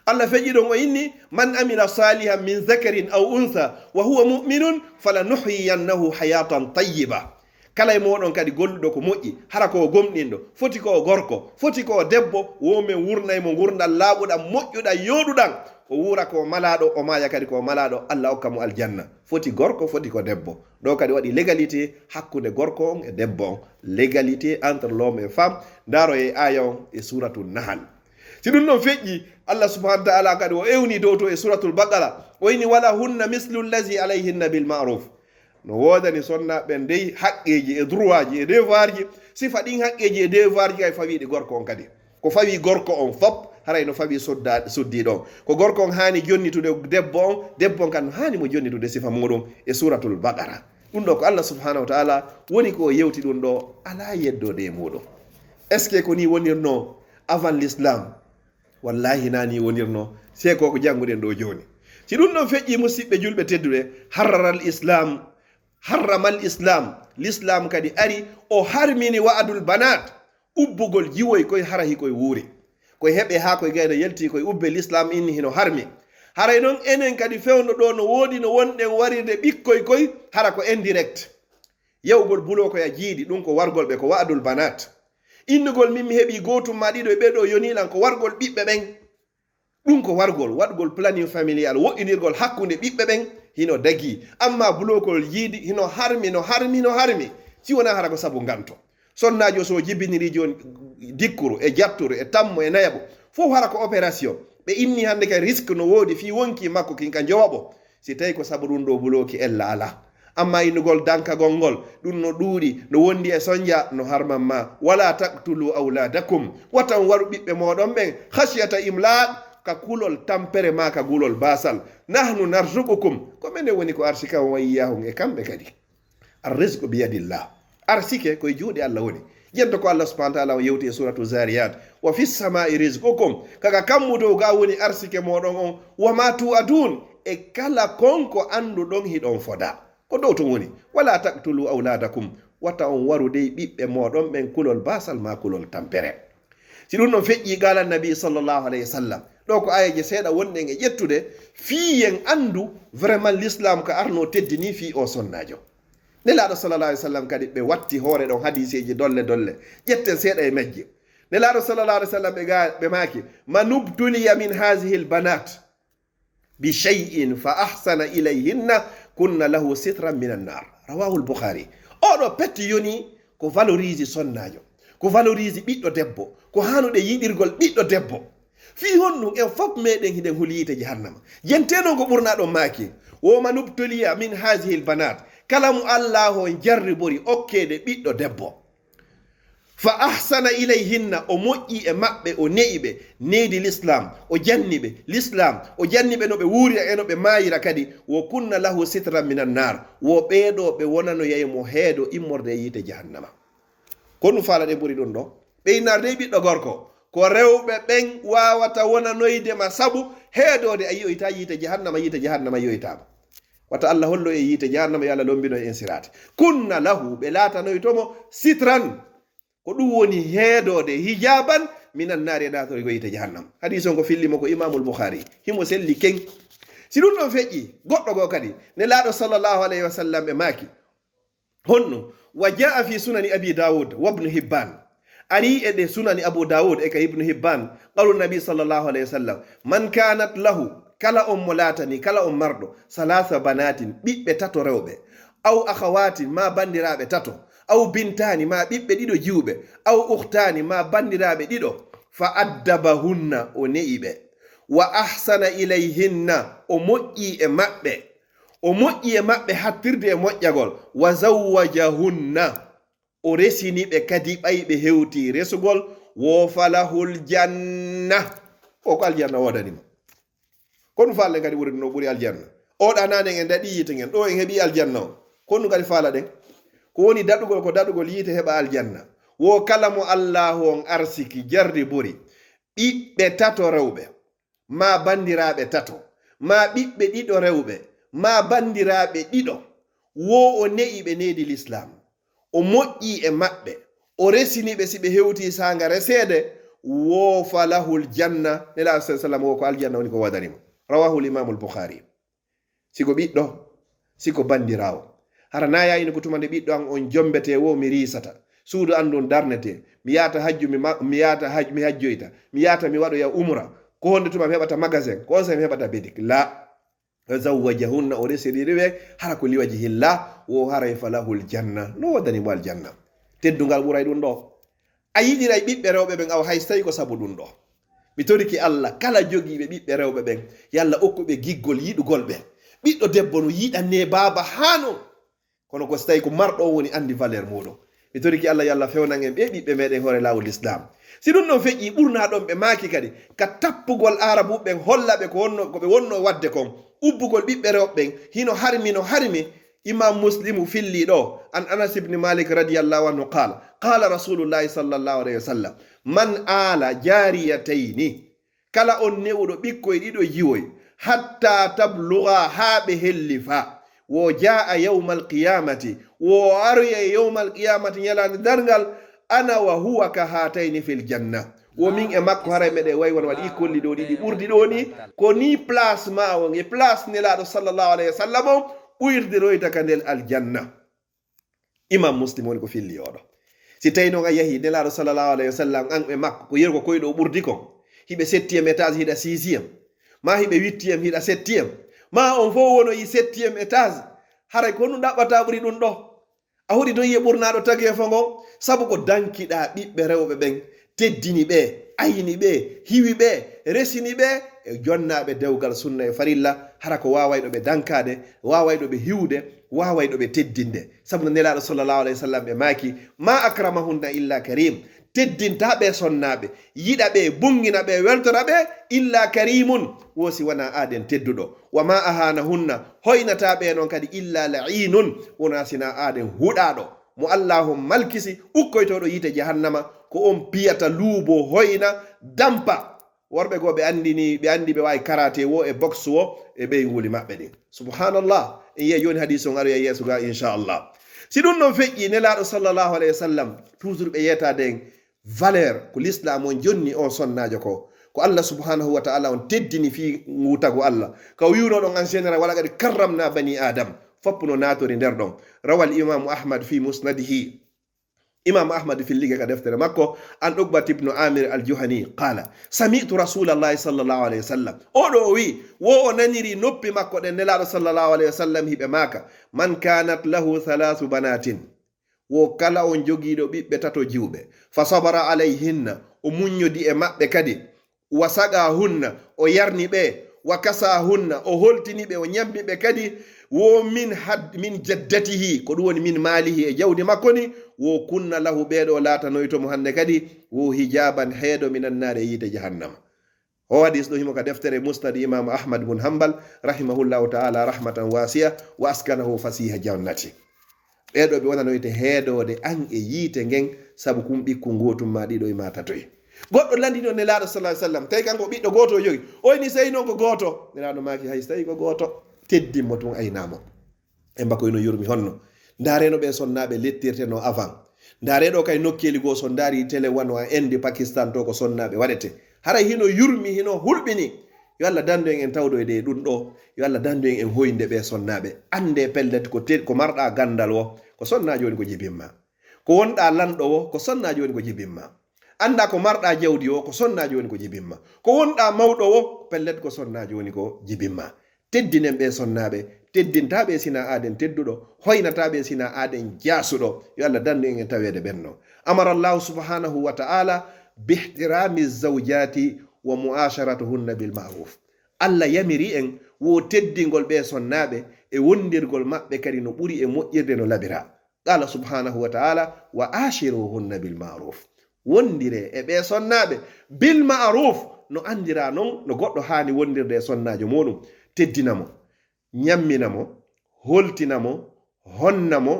Allah feƴƴi ɗon o inni man amila salihan min zakarin aw untha wa huwa mu'minun falanuhyiyannahu hayatan tayyiba kala e moɗon kadi golluɗo ko moƴƴi hara ko gomɗinɗo foti ko gorko foti ko debbo women wurnaymo gurdal laaɓuɗam moƴƴuɗam yoɗuɗam o wura ko malaɗo o maya kadi ko malaɗo Allah hokka mo aljanna foti gorko foti ko debbo ɗo kadi waɗi légalité hakkude gorko on e debbo on légalité entre l'homme et femme daro e aya on e suratul nahal si ɗum ɗon feƴƴi Allah subhanahu wa ta'ala kadi o ewni dow to e suratul baqara o inni wala hunna mislu llazi alayhinna bil ma'ruf no wodani sonnaɓe ndey haqqeji e droit ji e devoir ji sifa ɗin haqqeji e devoir ji kay fawiɗe gorko on kadi ko fawi gorko on fop haray no fawi soddi ɗon ko gorko on hani jonnitude debbo on kan hani mo jonnitude sifa muɗum e suratul baqara ɗum ɗo ko Allah subhanahu wa taala woni ko yewti ɗum ɗo ala yeddode e muɗum. est ce que ko ni wonirno avant l'islam? wallahi nani wonirno se koko jannguɗen ɗo joni. si ɗum ɗon feƴƴi musidɓe julɓe tedduɗe, harraral islam, harramal islam, l'islam kadi ari o harmini wa'adul banat, ubbugol jiwoy koye hara hikoye wuuri koye heɓe ha koye gayno yalti koye ubbe l'islam inni hino harmi. haray noon enen kadi fewno ɗo no woodi no wonɗen warirde ɓikkoy koye hara ko indirect, yewgol bulo koye jiiɗi, ɗum ko wargol ɓe ko wa'adul banat. innugol min mi heɓi gotum ma ɗiɗo e ɓeɗo yonilan ko wargol ɓiɓɓe ɓen, ɗum ko wargol waɗgol planning familial, woɗɗinirgol hakkunde ɓiɓɓe ɓen hino dagi. amma bulokol yiidi hino harmi no harmi si wona hara ko sabu ganto. sonnajo so jibiniri joni dikkuru e jatturu e tammo e nayaɓo fof hara ko opération, ɓe inni hande kay risque no woodi fi wonki makko kinka jowaɓo si tawi ko sabu ɗum ɗo buloki ella ala. amma innugol dankagol ngol ɗum no ɗuuɗi no wondi e sonja no harman ma. wala taqtulu auladakum, watan waru ɓiɓɓe moɗon ɓen khashyata imlaq, ka kulol tampere ma ka gulol basal. nahnu narzuqukum, ko mene woni ko arsika wa iyyahum e kamɓe kadi. arrizqu biyadillah, arsike koye juuɗe Allah woni. jento ko Allah subhanahu wa ta'ala yewti e suratu zariyat, wa fis samai rizqukum, kaga kammudo ga woni arsike moɗon on, wa ma tu'adun, e kala konko anduɗon hiɗon foda ko dow ton woni. wala taqtulu auladakum, wata on warude ɓiɓɓe moɗon ɓen kulol basal ma kulol tampere. si ɗum ɗon feƴƴi qala nabi sallallahu alayhi wa sallam, ɗo ko ayaje seeɗa wonɗen e ƴettude fiyen andu vraiment l'islam ko arno teddini fi o sonnajo. nelaɗo sallallahu alayhi wa sallam kadi ɓe watti hoore ɗon hadiseji dolle ƴetten seeɗa e majje. nelaɗo sallallahu alayhi wa sallam ɓe maaki manubtuliya min hasihi lbanat bi shay'in fa ahsana ilayhinna kunna lahu sitran min annar, rawahu lbukhari. oɗo petti yoni ko valorise sonnajo, ko valorise ɓiɗɗo debbo, ko hanuɗe yiɗirgol ɓiɗɗo debbo. fi honɗum en fof meɗen hiɗen huliyite jahannama. jenteno ko ɓurna ɗon maaki woma nubtoliya min hasihi lbanat, kala mo allah on jarribori okkede ɓiɗɗo debbo, fa ahsana ilayhinna, o moƴƴi e maɓɓe, o neyiɓe neydi l'islam, o janniɓe l'islam, o janniɓe no ɓe wuurira e no ɓe mayira kadi. wo kunna lahu sitran min annar, wo ɓeeɗo ɓe wonano yeymo heedo immorde e yiite jahannama. ko ɗum faala ɗe ɓuri ɗum ɗo ɓeynarde ɓiɗɗo gorko ko rewɓe ɓen wawata wonanoydema sabu heedode a yiyoyta yiite jahannama yiyoytama. wata Allah hollo e yiite jahannama yo Allah lombino e insirate. kunna lahu, ɓe laatanoytomo sitran, ko ɗum woni heedode hijaban minan naari e ɗatori ko yiite jahannama. hadis on ko fillimo ko imamul bukhari, himo selli ken. si ɗum ɗon feƴƴi goɗɗo goo kadi nelaɗo sallllahu alayhi wa sallam ɓe maaki honno wa jaa fi sunani abi daoud wa ibnu hibban, ari e ɗe sunani abu daoud e ka ibnu hibban, qalu nabi sallllahu alayhi wa sallam man kanat lahu, kala on mo laatani, kala on marɗo, salasa banatin, ɓiɓɓe tato rewɓe, aw akhawatin, ma bandiraɓe tato, aw bintani, ma ɓiɓɓe ɗiɗo jiwɓe, aw uhtani, ma bandiraɓe ɗiɗo, fa addabahunna, o ne'iɓe, wa ahsana ilayhinna, o moƴƴi e maɓɓe, o moƴƴi e maɓɓe hattirde e moƴƴagol, wa zawwajahunna, o resiniɓe kadi ɓayɓe hewti resugol, wo falahul janna, o ko aljanna wodanima. kono faalen kadi ɓuri no ɓuri aljanna. oɗa nane en daɗi yiite ngen ɗo en heeɓi aljanna o, kono kadi faala ɗen ko woni daɗugol ko daɗugol yiite heɓa aljanna. wo kala mo allahu on arsiki jardi ɓuri ɓiɓɓe tato rewɓe, ma bandiraɓe tato, ma ɓiɓɓe ɗiɗo rewɓe, ma bandiraɓe ɗiɗo, wo o ne'iɓe neydi l'islam, o moƴƴi e maɓɓe, o resiniɓe si ɓe hewti sanga resede, wo falahul janna. nela sallam wo ko aljanna woni ko wadanimo. rawahu l'imam al-bukhari. siko ɓiɗɗo, siko bandirawo, hara na yayino ko tumande ɓiɗɗo an on jombete wo mi risata, suudu andun darnete, mi yata hajju mi yata hajju mi hajjoyta, mi yata mi waɗoya umra, ko honde tuma mi heɓata magasin, ko on sa mi heɓata bédik. la zawwajahunna, o resiriɓe hara ko liwaji hilla, wo haray falahul janna, no waddanimo aljanna. teddugal ɓuray ɗum ɗo. a yiɗiray ɓiɓɓe rewɓe ɓen aw hay so tawi ko sabu ɗum ɗo. mi toriki Allah kala jogiiɓe ɓiɓɓe rewɓe ɓen yalla okkuɓe giggol yiɗugol ɓe. ɓiɗɗo debbo no yiɗanne baaba haano, kono ko so tawi ko marɗo woni andi valeur muɗum. mi toriki Allah yalla fewnan en ɓe ɓiɓɓe meɗen hoore lawol islam. si ɗum ɗon feƴƴi ɓurna ɗon ɓe maaki kadi ka tappugol arabu ɓen holla ɓe ko ɓe wonno wadde kon, ubbugol ɓiɓɓe rewɓe ɓen hino harmi imam muslimu filli ɗo an anas ibn malik radiyallahu anhu qala rasulullahi sallallahu alayhi wa sallam man ala jariyatayni kala on newɗo ɓikkoye ɗiɗo yiwoy hatta tabluga haɓe hellifa wo jaa yawma alqiyamati wo arya yawma alqiyamati ñalande dargal ana wa huwa ka hatayni fil janna wo min e makko hara meɗe way won waɗi kolli ɗo ɗiɗi ɓurdi ɗo ni ko ni place ma on e place nelaɗo sallllahu alayhi wa sallam o ɓuyirdiroyta ka ndel aljanna. imam muslim woni ko filli oɗo. si tawi noon a yeehi nelaɗo sallllahu alayhi wa sallam an ɓe makko ko yergo koyɗo ɓurdi kon hiɓe 7e étage hiɗa 6e ma hiɓe 8e hiɗa 7e ma on fof wono yi 7e étage haray ko ɗum ɗaɓɓata ɓuri ɗum ɗo a huɗi ton yiye ɓurnaɗo tagi fo ngon sabu ko dankiɗa ɓiɓɓe rewɓe ɓen teddini ɓe ayni ɓe hiwi ɓe resini ɓe e jonnaɓe dewgal sunna e farilla hara ko wawayɗo ɓe dankade wawayɗo ɓe hiwde wawayɗo ɓe teddinde sabu no nelaɗo sallllahu alayhi wa sallam ɓe maaki ma akramahunna illa karim teddinta ɓe sonnaɓe yiɗa ɓe bungina ɓe weltora ɓe illa karimun wosi wona aden tedduɗo wa ma ahanahunna hoynata ɓe noon kadi illa la'inun wona sina aden huɗaɗo mo allahu malkisi ukkoytoɗo yite jahannama ko on piyata luubo hoyna dampa worɓe goo ɓe andi ɓe wawi karate wo e boxe wo e ɓeyguli maɓɓe ɗin subhanallah en yiya joni hadis on aroya yeeso ga inchallah si ɗum ɗon feƴƴi nelaɗo sallllahu alayhi wa sallam toujours ɓe yetade en valeur ko l'islam on jonni on sonnajo ko Allah subhanahu wa ta'ala on teddini fi ngutago Allah ka wiwno ɗon en général wala kadi karramna bani adam foppuno natori nder ɗon rawal imamu ahmad fi musnadihi imam ahmad fi liga ka deftere makko an ɗogbat ibnu amir al-juhani qala sami'tu rasulallahi sallallahu alayhi wa sallam oɗo o wi wo o naniri noppi makko ɗen nelaɗo sallallahu alayhi wa sallam hiɓe maka man kanat lahu 3 banatin wo kala on jogiiɗo ɓiɓɓe tato jiwɓe fa sabara alayhinna o muññodi e maɓɓe kadi wa saga hunna o yarni ɓe wa kasa hunna o holtini ɓe o ñammi ɓe kadi wo min jaddatihi ko ɗum woni min maalihi e jawdi makko ni wo kunna lahu ɓeeɗo laatanoytomo hannde kadi wo hijaban heeɗo minannare yiite jahannama o hadis ɗo himo ka deftere musnad imamu ahmad bun hambal rahimahullahu taala rahmatan wasiya wa askanahu fasiha jannati ɓeɗo ɓe wonanoyte heedode an e yiite ngen sabu kum ɓikku ngotum ma ɗiɗo e ma tatoy goɗɗo landino nelaɗo sallallahu alaihi wasallam tawi kanko ɓiɗɗo goto jogi oyni so tawi noon ko goto nelaɗo maki hay so tawi ko goto teddinmo tun aynamo e mbako ino yurmi honno dareno ɓe sonnaɓe lettirteno avant dareɗo kay nokkeli goo so daari télé wano a inde pakistan to ko sonnaɓe waɗete haray hino yurmi hino hulɓini yo Allah dandu en tawdo e de ɗum ɗo yo Allah dandu en hoyde ɓe sonnaɓe ande pellet ko marɗa gandal wo ko sonna joni ko jibinma ko wonɗa lanɗo wo ko sonna joni ko jibinma anda ko marɗa jawdi o ko sonna joni ko jibinma ko wonɗa mawɗo wo pellet ko sonna joni ko jibinma teddinen ɓe sonnaɓe teddintaɓe sina aden tedduɗo hoynataɓe sina aden jasuɗo yo Allah dandu en tawede ɓenno amara allahu subhanahu wa ta'ala bihtirami zawjati wa mu'asharatuhunna bil ma'ruf Allah yamiri en wo teddingol ɓe sonnaɓe e wondirgol maɓɓe kadi no ɓuri e moƴƴirde no labira qala subhanahu wa ta'ala wa ashiruhunna bil ma'ruf wondire e ɓe sonnaɓe bil ma'ruf no andira non no goɗɗo hani wondirde e sonnajo muɗum teddinamo ñamminamo holtinamo honnamo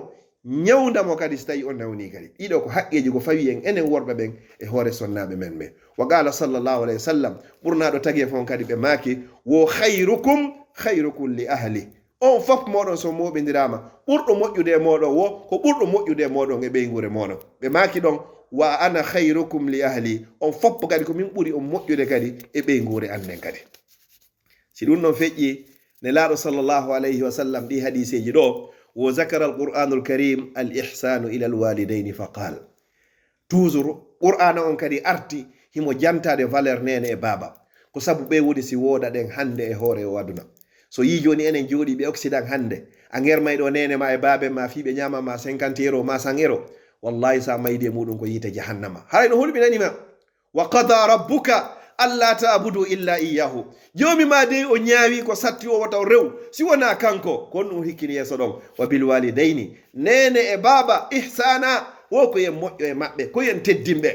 ñawdamo kadi so tawi o nawni kadi ɗiɗo ko haqqeji ko fawi en enen worɓe ɓen e hoore sonnaɓe men ɓe wa qala sallllahu alayhi wa sallam ɓurnaɗo tagi fon kadi ɓe maaki wo khayrukum li ahli on fof moɗon so moɓidirama ɓurɗo moƴƴude e moɗon wo ko ɓurɗo moƴƴude e moɗon e ɓeygure moɗon ɓe maaki ɗon wa ana khayrukum li ahli on foppo kadi ko min ɓuri on moƴƴude kadi e ɓeygure annen kadi si ɗum ɗon feƴƴi nelaɗo sallllahu alayhi wa sallam ɗi hadiseji ɗo wo zakara alqur'anul karim al ihsanu ila alwalidaini fa qal toujours qur'ana on kadi arti himo jantade valeur nene e baba ko sabu ɓe woni si woda ɗen hande e hoore o aduna so yi joni enen jooɗi ɓe occident hande a germay ɗo nene ma e babe ma fiɓe ñamama 50 euro ma 100 euro wallahi sa mayde muɗum ko yite jahannama haray no hulɓinanima wa qada rabbuka alla ta'budu illa iyyahu jomi ma de o ñaawi ko satti o wataw rew si wona kanko kon ɗum hikkini yeso ɗon wa bil walidaini nene e baba ihsana wo ko yen moƴƴo e maɓɓe ko yen teddimɓe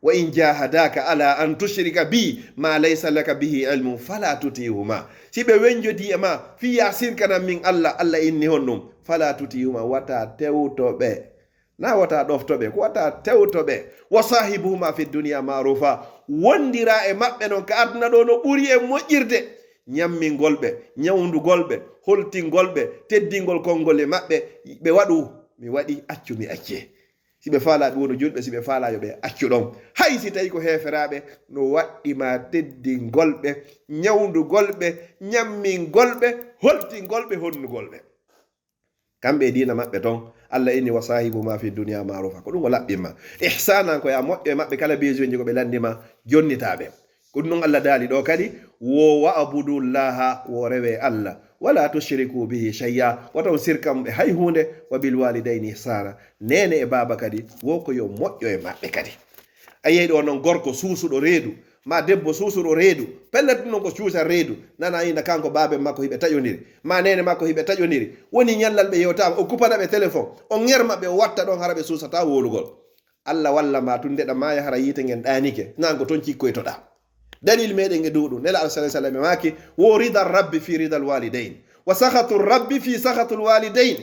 wa in jahadaka ala an tushrika bi ma laysa laka bihi ilmun fala tutihuma si ɓe wenjodi e ma fiya sirkanan min Allah inni hon ɗum fala tutihuma wata tewtoɓe na wata ɗoftoɓe ko wata tewtoɓe wa sahibuhuma fi dunia marufa wondira e maɓɓe noon ka aduna ɗo no ɓuri e moƴƴirde ñammingol ɓe ñawdugol ɓe holtingol ɓe teddingol konngol e maɓɓe ɓe waɗu mi waɗi accu mi acce si ɓe faalaɓe wono julɓe si ɓe faala yo ɓe accu ɗon hay si tawi ko heferaɓe no waɗɗima teddingol ɓe ñawdugol ɓe ñammingol ɓe holtingol ɓe honnugol ɓe kamɓe dina maɓɓe ton Allah inni wa sahibuma fi dunia marufa ko ɗum o laɓɓinma ihsanan ko ya moƴƴo e maɓɓe kala besoin ko ɓe landima jonnitaɓe ko ɗum noon Allah daali ɗo kadi wo wa abudullaha wo rewe Allah wala tushriku bihi shay'a wata sirkam ɓe hay hunde wa bil walidayni ihsana nene e baba kadi wo ko yo moƴƴo e maɓɓe kadi a yeyi ɗo noon gorko suusuɗo reedu ma debbo suusuɗo reedu pellet ɗum ko cuusa reedu nana ina kanko baabe makko hiɓe taƴodiri ma nene makko hiɓe taƴodiri woni ñallal ɓe yewtama o kupanaɓe téléphone on ŋermaɓe o watta ɗon hara ɓe suusata wolugol Allah walla ma tun ndeɗa maya hara yiite ngen ɗanike nango toon cikkoytoɗa dalil meɗen e duuɗum nela ala sa sallam e maki wo rida rabbi fi rida al walidain wa sahatu rabbi fi sahatu l walidain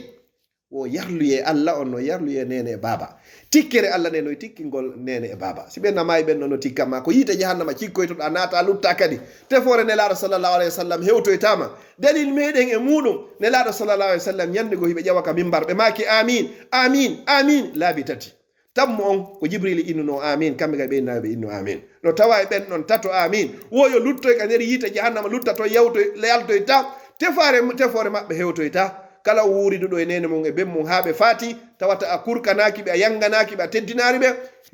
wo yarluye Allah on no yarluye nene e baba tikkere Allah ne no tikkingol nene e baba si ɓe namayi ɓen no tikkama ko yiite jahannama cikkoytoɗa naata lutta kadi tefore nelaɗo sallllahu alayhi wa sallam hewtoytama dalil meɗen e muɗum nelaɗo sallllahu alayhi wa sallam ñande go hiɓe ƴewa ka mimbar ɓe maki amin amin amin laabi tati tammo on ko jibril innuno amin kamɓe kadi ɓe innaɓe innu amin no tawa e ɓen ɗon tato amin woyo luttoy ka nder yiite jahannama lutta to yaltoyta tefore maɓɓe hewtoyta kala wuuriduɗo e nene mum e ben mum haa ɓe faati tawata a kurkanaki ɓe a yanganaki ɓe a teddinari ɓe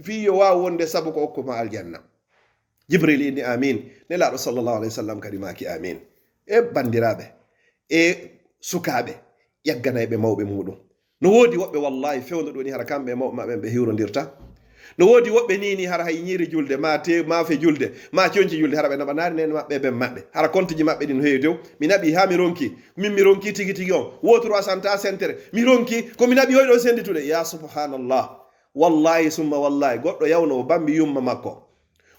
fi yo wawa wonde sabu ko hokkuma aljanna jibril inni amin nelaɗo sallllahu alayhi wa sallam kadi maki amin e bandiraɓe e sukaɓe ƴagganayɓe mawɓe muɗum no woodi woɓɓe wallahi fewno ɗo ni hara kamɓe mawɓe maɓɓe ɓe hiwrodirta no woodi woɓɓe nini hara hay ñiiri julde mafe julde ma coñci julde hara ɓe naɓanari nene maɓɓe ben maɓɓe hara compte ji maɓɓe ɗi no heewi tew mi naɓi ha mi ronki min mi ronki tigi tigi on wotoro asanta sentere mi ronki komi naɓi hoyɗo senditude ya subhanallah wallahi summa wallahi goɗɗo yawno o bambi yumma makko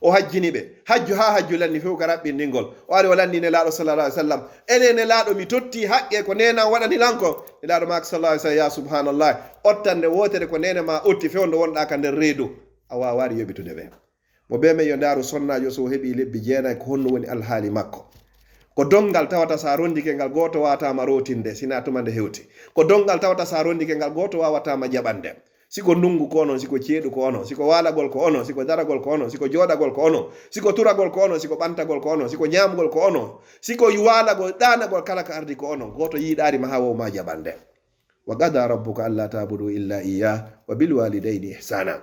o hajjini ɓe hajju ha hajju lanni few ka raɓɓindingol o ari o lanni nelaɗo sallallah alih w sallam ene nelaɗo mi totti haqqe ko nena waɗani lanko nelaɗo mako sallah alih sallam ya subhanallah ottande wotere ko nene ma otti fewndo wonɗa ka nder reedu a wawari yoɓitude ɓe mo ɓe men yo ndaaru sonnajo so heeɓi lebbi jeenayi ko honno woni alhaali makko ko dongal tawata sa rondike ngal goto wawatama rotinde sina tuma nde hewti ko dongal tawata sa rondike ngal goto wawatama jaɓande siko ndungu ko onon siko ceeɗu ko onon siko walagol ko onon siko daragol ko onon siko joɗagol ko onon siko turagol ko onon siko ɓantagol ko onon siko ñamgol ko onon siko walagol ɗanagol kala ko ardi ko onon goto yiɗarima ha wowma jaɓande wa gada rabbuka alla tabudu illa iya wa bilwalidayni ihsana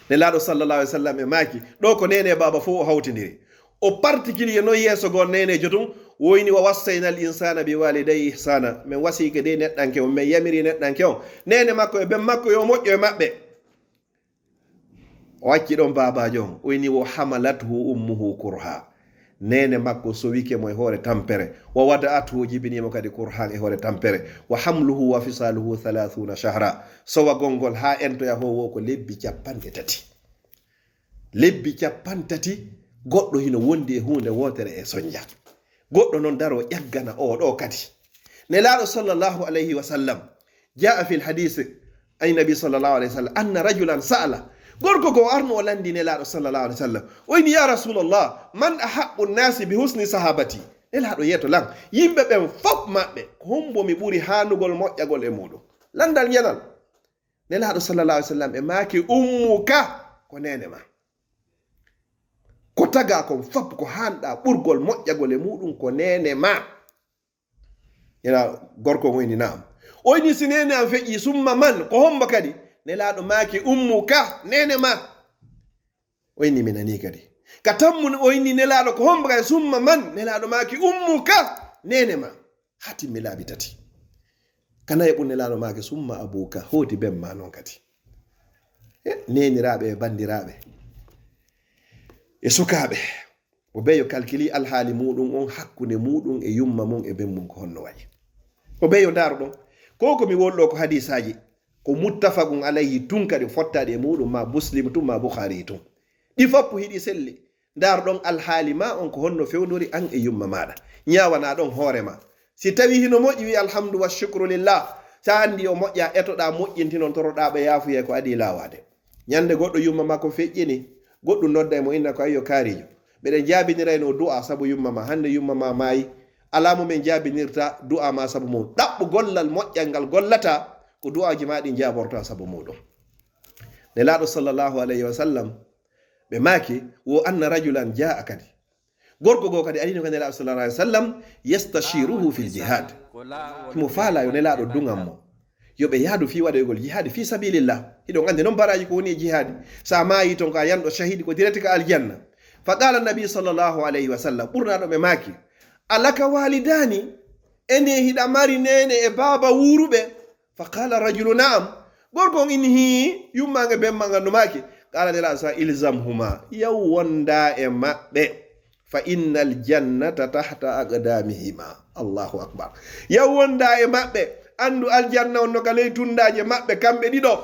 nelaɗo sallallah alih w sallam e maaki ɗo ko nene baba fof o hawtidiri o particulier noon yeeso gon nene jotum woyni wa wassayna al insana bi walidayi ihsana min wasike de neɗɗanke o min yamiri neɗɗanke o nene makko e ben makko yo moƴƴo e maɓɓe o wacci ɗon babajo on oyni wo hamalathu ummuhu kurha nene makko sowikemo e hoore tampere wa wada'athu jibinimo kadi kurhan e hoore tampere wa hamluhu wa fisaluhu 30 shahra sowa gongol ha entoya howo ko lebbi 3 lebbi 3 goɗɗo hino wondi e hunde wotere e soñja goɗɗo noon daro ƴaggana o ɗo kadi nelaɗo sallallahu alayhi wa sallam jaa fi lhadise ay nabi sallallahu alayhi wa sallam anna rajulan sa'ala gorko ko arno o landi nelaɗo sallallahu alayhi wa sallam oyni ya rasulallah man ahaqqu nnasi bi husni sahabati nelaɗo yeeto lan yimɓe ɓen fof maɓɓe ko hombomi ɓuri hanugol moƴƴagol e muɗum landal ñanal nelaɗo sallallahu alayhi wa sallam e maaki ummuka ko nene ma ko taga kon fof ko hanɗa ɓurgol moƴƴagol e muɗum ko nene ma ena gorko oyni naam oyni si nene an feƴƴi summa man ko homba kadi nelaɗo maaki ummuka nene ma oyni mi nani kadi ka tammun oyni nelaɗo ko homba kadi summa man nelaɗo maaki ummuka nene ma hatimmi laabi 3 kana e ɓun nelaɗo maaki summa abuka hooti ben ma noon kadi neniraɓe e bandiraɓe e sukaɓe o ɓe yo calculi alhaali muɗum on hakkunde muɗum e yumma mum e ben mum ko honno wayi o ɓe yo ndaro ɗon ko komi wolɗo ko hadisaji ko muttafaqun alayhi tun kadi fottaɗi e muɗum ma muslim tun ma boukhari tun ɗi foppo hiɗi selli ndaro ɗon alhaali ma on ko honno fewnori an e yumma maɗa ñawana ɗon hoorema si tawi hino moƴƴi wi alhamdu wa shukru lillah sa andi o moƴƴa etoɗa moƴƴinti noon toroɗa ɓe yaafuye ko adi lawade. Ñande goɗɗo yumma makko feƴƴini, goɗɗum nodda e mo inna ko ayyo kaarijo ɓeɗen jabinirayno du'a sabu yumma ma. Hande yumma ma maayi, alamu men jabinirta du'a ma sabu mum. ɗaɓɓu gollal moƴƴal ngal gollata ko du'aji ma ɗi jaborta sabu muɗum. Nelaɗo sallallahu alayhi wa sallam ɓe maaki wo anna rajulan jaa kadi gorko go kadi arino ko nelaɗo sallallahu alayhi wa sallam yastashiruhu fil jihad. Mo faala yo nelaɗo dungam mo yoɓe yaadu fi waɗoygol jihadi fi sabilillah. hiɗo gandi noon baraji ko woni e jihadi. Sa maayi ton ko a yanɗo shahidi ko direct ka aljanna. Fa qala nabi sallallahu alayhi wa sallam, ɓurnaɗo ɓe maaki, alaka walidani, ene hiɗa mari nene e baba wuruɓe? Fa qala rajulu naam. Gorko on inni hi yummange bemmaga no maaki. Qala nelaɗo sa ilzamhuma, yaw wonda e maɓɓe, fa innal jannata tahta aqdamihima. Allahu akbar. Yaw wonda e maɓɓe, andu aljanna on no ka ley tundaje maɓɓe kamɓe ɗiɗo.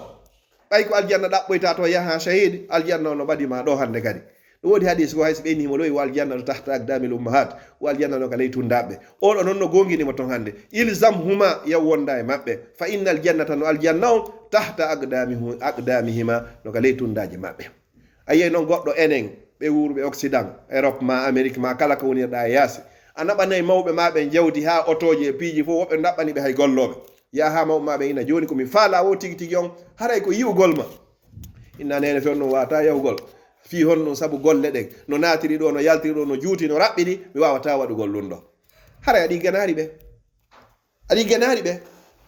ɓay ko aljanna ɗaɓɓoyta to yaha shahidi, aljanna on no ɓadima ɗo hande kadi. ɗum wodi hadis ko hayso ɓeynimo ɗo wo aljanna to tahta aqdamil ummahat, wo aljanna no ka ley tundaɓe. oɗo noon no gonginimo ton hande, ilzam huma, yaw wonda e maɓɓe, fa innal jannata no aljanna on tahta aqdamihima no ka ley tundaje maɓɓe. a yiyay noon goɗɗo enen ɓe wurɓe occident, Europe ma, Amérique ma, kala ko wonirɗa e yaasi, a naɓanayi mawɓe maɓe jawdi ha otoji e piiji fof, woɓɓe naɓɓani ɓe hay golloɓe. ya ha mawɓe maɓe ina joni komi faala wo tigi tigi on haray ko yi'ugol ma. inna nene fe on non wawata yahugol fi honno sabu golle ɗen no natiri ɗo, no yaltiri ɗo, no juuti, no raɓɓiɗi, mi wawata waɗugol ɗum ɗo. haray aɗi ganari ɓe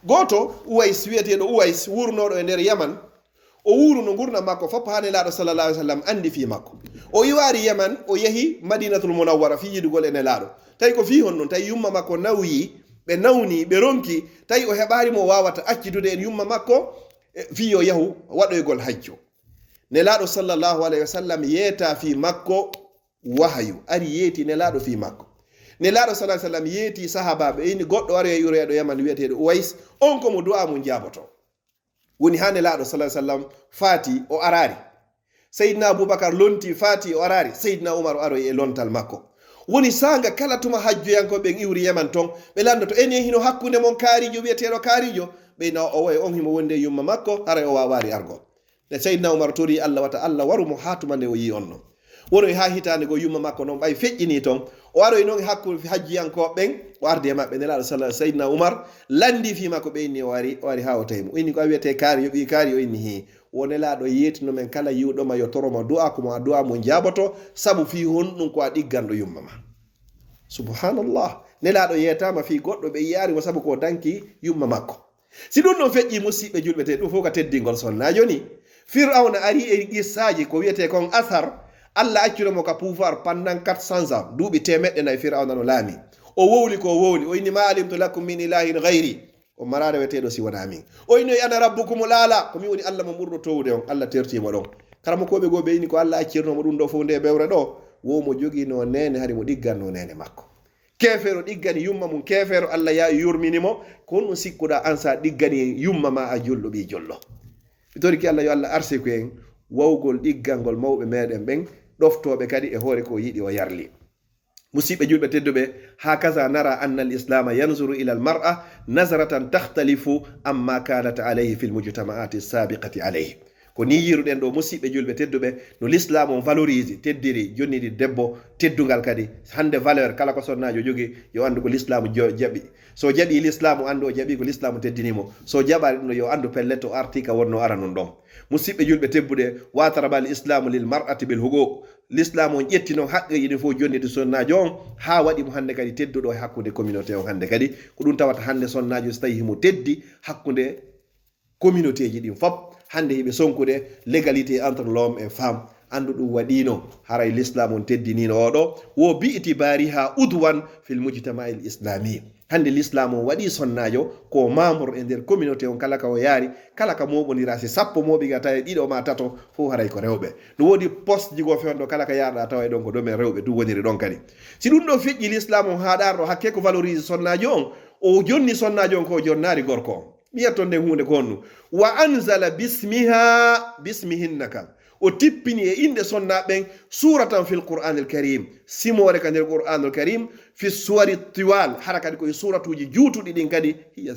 goto Uwais wiyeteɗo Uwais wurnoɗo e nder Yaman. o wuru no gurdam makko fof ha nelaɗo sallallahu alaihi wasallam andi fi makko. o yiwari Yaman, o yehi Madinatul Munawwara fi yidugol e nelaɗo. tawi ko fi hon non, tawi yumma makko nawyi, ɓe nawni ɓe ronki, tawi o heɓari mo wawata accitude en yumma makko fi yo yahu waɗoygol hajjo. nelaɗo sallallahu alaihi wasallam yeeta fi makko wahayu ari yeeti nelaɗo fi makko. nelaɗo sallallahu alaihi wasallam yeeti sahabaɓe ini goɗɗo wari e yureɗo Yaman wiyeteɗo Uwais, on komo du'a mum jaboto. woni ha nelaɗo sallallahu alaihi wasallam faati o arari, Seydina Abubakar lonti faati o arari, Seydina Umar o aroy e lontal makko. woni sanga kala tuma hajjoyankoɓe ɓen iwri Yaman ton ɓe landoto ene hino hakkunde mon kaarijo wiyeteɗo kaarijo, ɓeyna o way on himo wonde yumma makko, haray o wawari argo. nde Seydina Umar tori Allah wata Allah warumo hatuma nde o yi on non. wonoy ha hitande go yumma makko noon ɓay feƴƴini ton o aroy noon hakkude hajjiyankoɓe ɓen o arde e maɓɓe. nelaɗo sallah Seydina Umar landi fi makko ɓe inni o wari ha o tawimo, inni ko a wiyete kaari, yoɓi kaari, o inni hi wo nelaɗo yetino men kala yiwɗoma yo toroma du'a komo a du'a mo jaboto, sabu fi honɗum ko a ɗigganɗo yumma ma. subhanallah, nelaɗo yetama fi goɗɗo ɓe yiyarimo sabu ko danki yumma makko. si ɗum ɗon feƴƴi musidɓe julɓe te, ɗum fof ka teddingol sonnajo ni. Fir'auna ari e qissaji ko wiyete kon athar, Allah acciremo ka pouvoir pendant 400 ans, duuɓi temeɗɗe nayi Fir'auna no laami. o wowli ko wowli, o inni ma alimtu lakum min ilahin gayri, o marade weteɗo si wona min. o inni ana rabbukum lala, komi woni Allah mo ɓurɗo towde on. Allah tertimo ɗon. karamo koɓe go ɓe inni ko Allah accirnomo ɗum ɗo fof nde ɓewre ɗo, wo mo jogino nene hari mo ɗigganno nene makko. kefero ɗiggani yumma mum, kefero Allah ya yurminimo, ko honɗum sikkuɗa an sa ɗiggani yumma ma a julɗo ɓi jollo. mi toriki Allah yo Allah arsiku en wawgol ɗiggalngol mawɓe meɗen ɓen, ɗoftoɓe kadi e hoore ko yiɗi o yarli. musidɓe julɓe tedduɓe, hakaza nara anna al islama yanzuru ila al mar'a nazratan takhtalifu amma kanat alayhi fi l mujtama'ati sabiqati alayhi. ko ni yiruɗen ɗo musidɓe julɓe tedduɓe, no l'islam on valorise teddiri jonnidi debbo teddugal kadi hande valeur kala ko sonnajo jogi yo andu ko l'islam jaɓi. so jaɓi l'islam andu o jaɓi ko l'islam teddinimo, so jaɓari ɗum yo andu pellete o artika wonno ara non ɗon. musidɓe julɓe tebbuɗe, watarabal islamu lil mar'ati bil huquq, l'islam on ƴetti noon haqqeji ɗin fof jonnide sonnajo on ha waɗimo hande kadi tedduɗo e hakkude communauté on hande kadi ko ɗum tawata hande sonnajo so tawi himo teddi hakkude communauté ji ɗin fop hande hiɓe sonkude légalité entre l'homme et femme. andu ɗum waɗino haray l'islam on teddinino oɗo wo bi itibari ha udwan fil mujtama il islami. hande l'islam on waɗi sonnajo ko membre e nder communauté on, kala ka o yaari, kala ka moɓonira si sappo moɓiga tawa ɗiɗo ma tato fof haray ko rewɓe. ɗum wodi poste jigo fewndo kala ka yarɗa tawa ɗon ko ɗumen rewɓe ɗum woniri ɗon kadi. si ɗum ɗo feƴƴi l'islam on haɗarɗo hakke ko valorise sonnajo on, o jonni sonnajo on ko jonnari gorko on. mi yetton nden hunde ko honnu wa anzala bismihinna kam, o tippini e inde sonnaɓen suratan fil qur'anil karim, simore ka nder qur'anul karim, fi suwari tiwal, hara kadi koye suratuji juutuɗi ɗin kadi hiya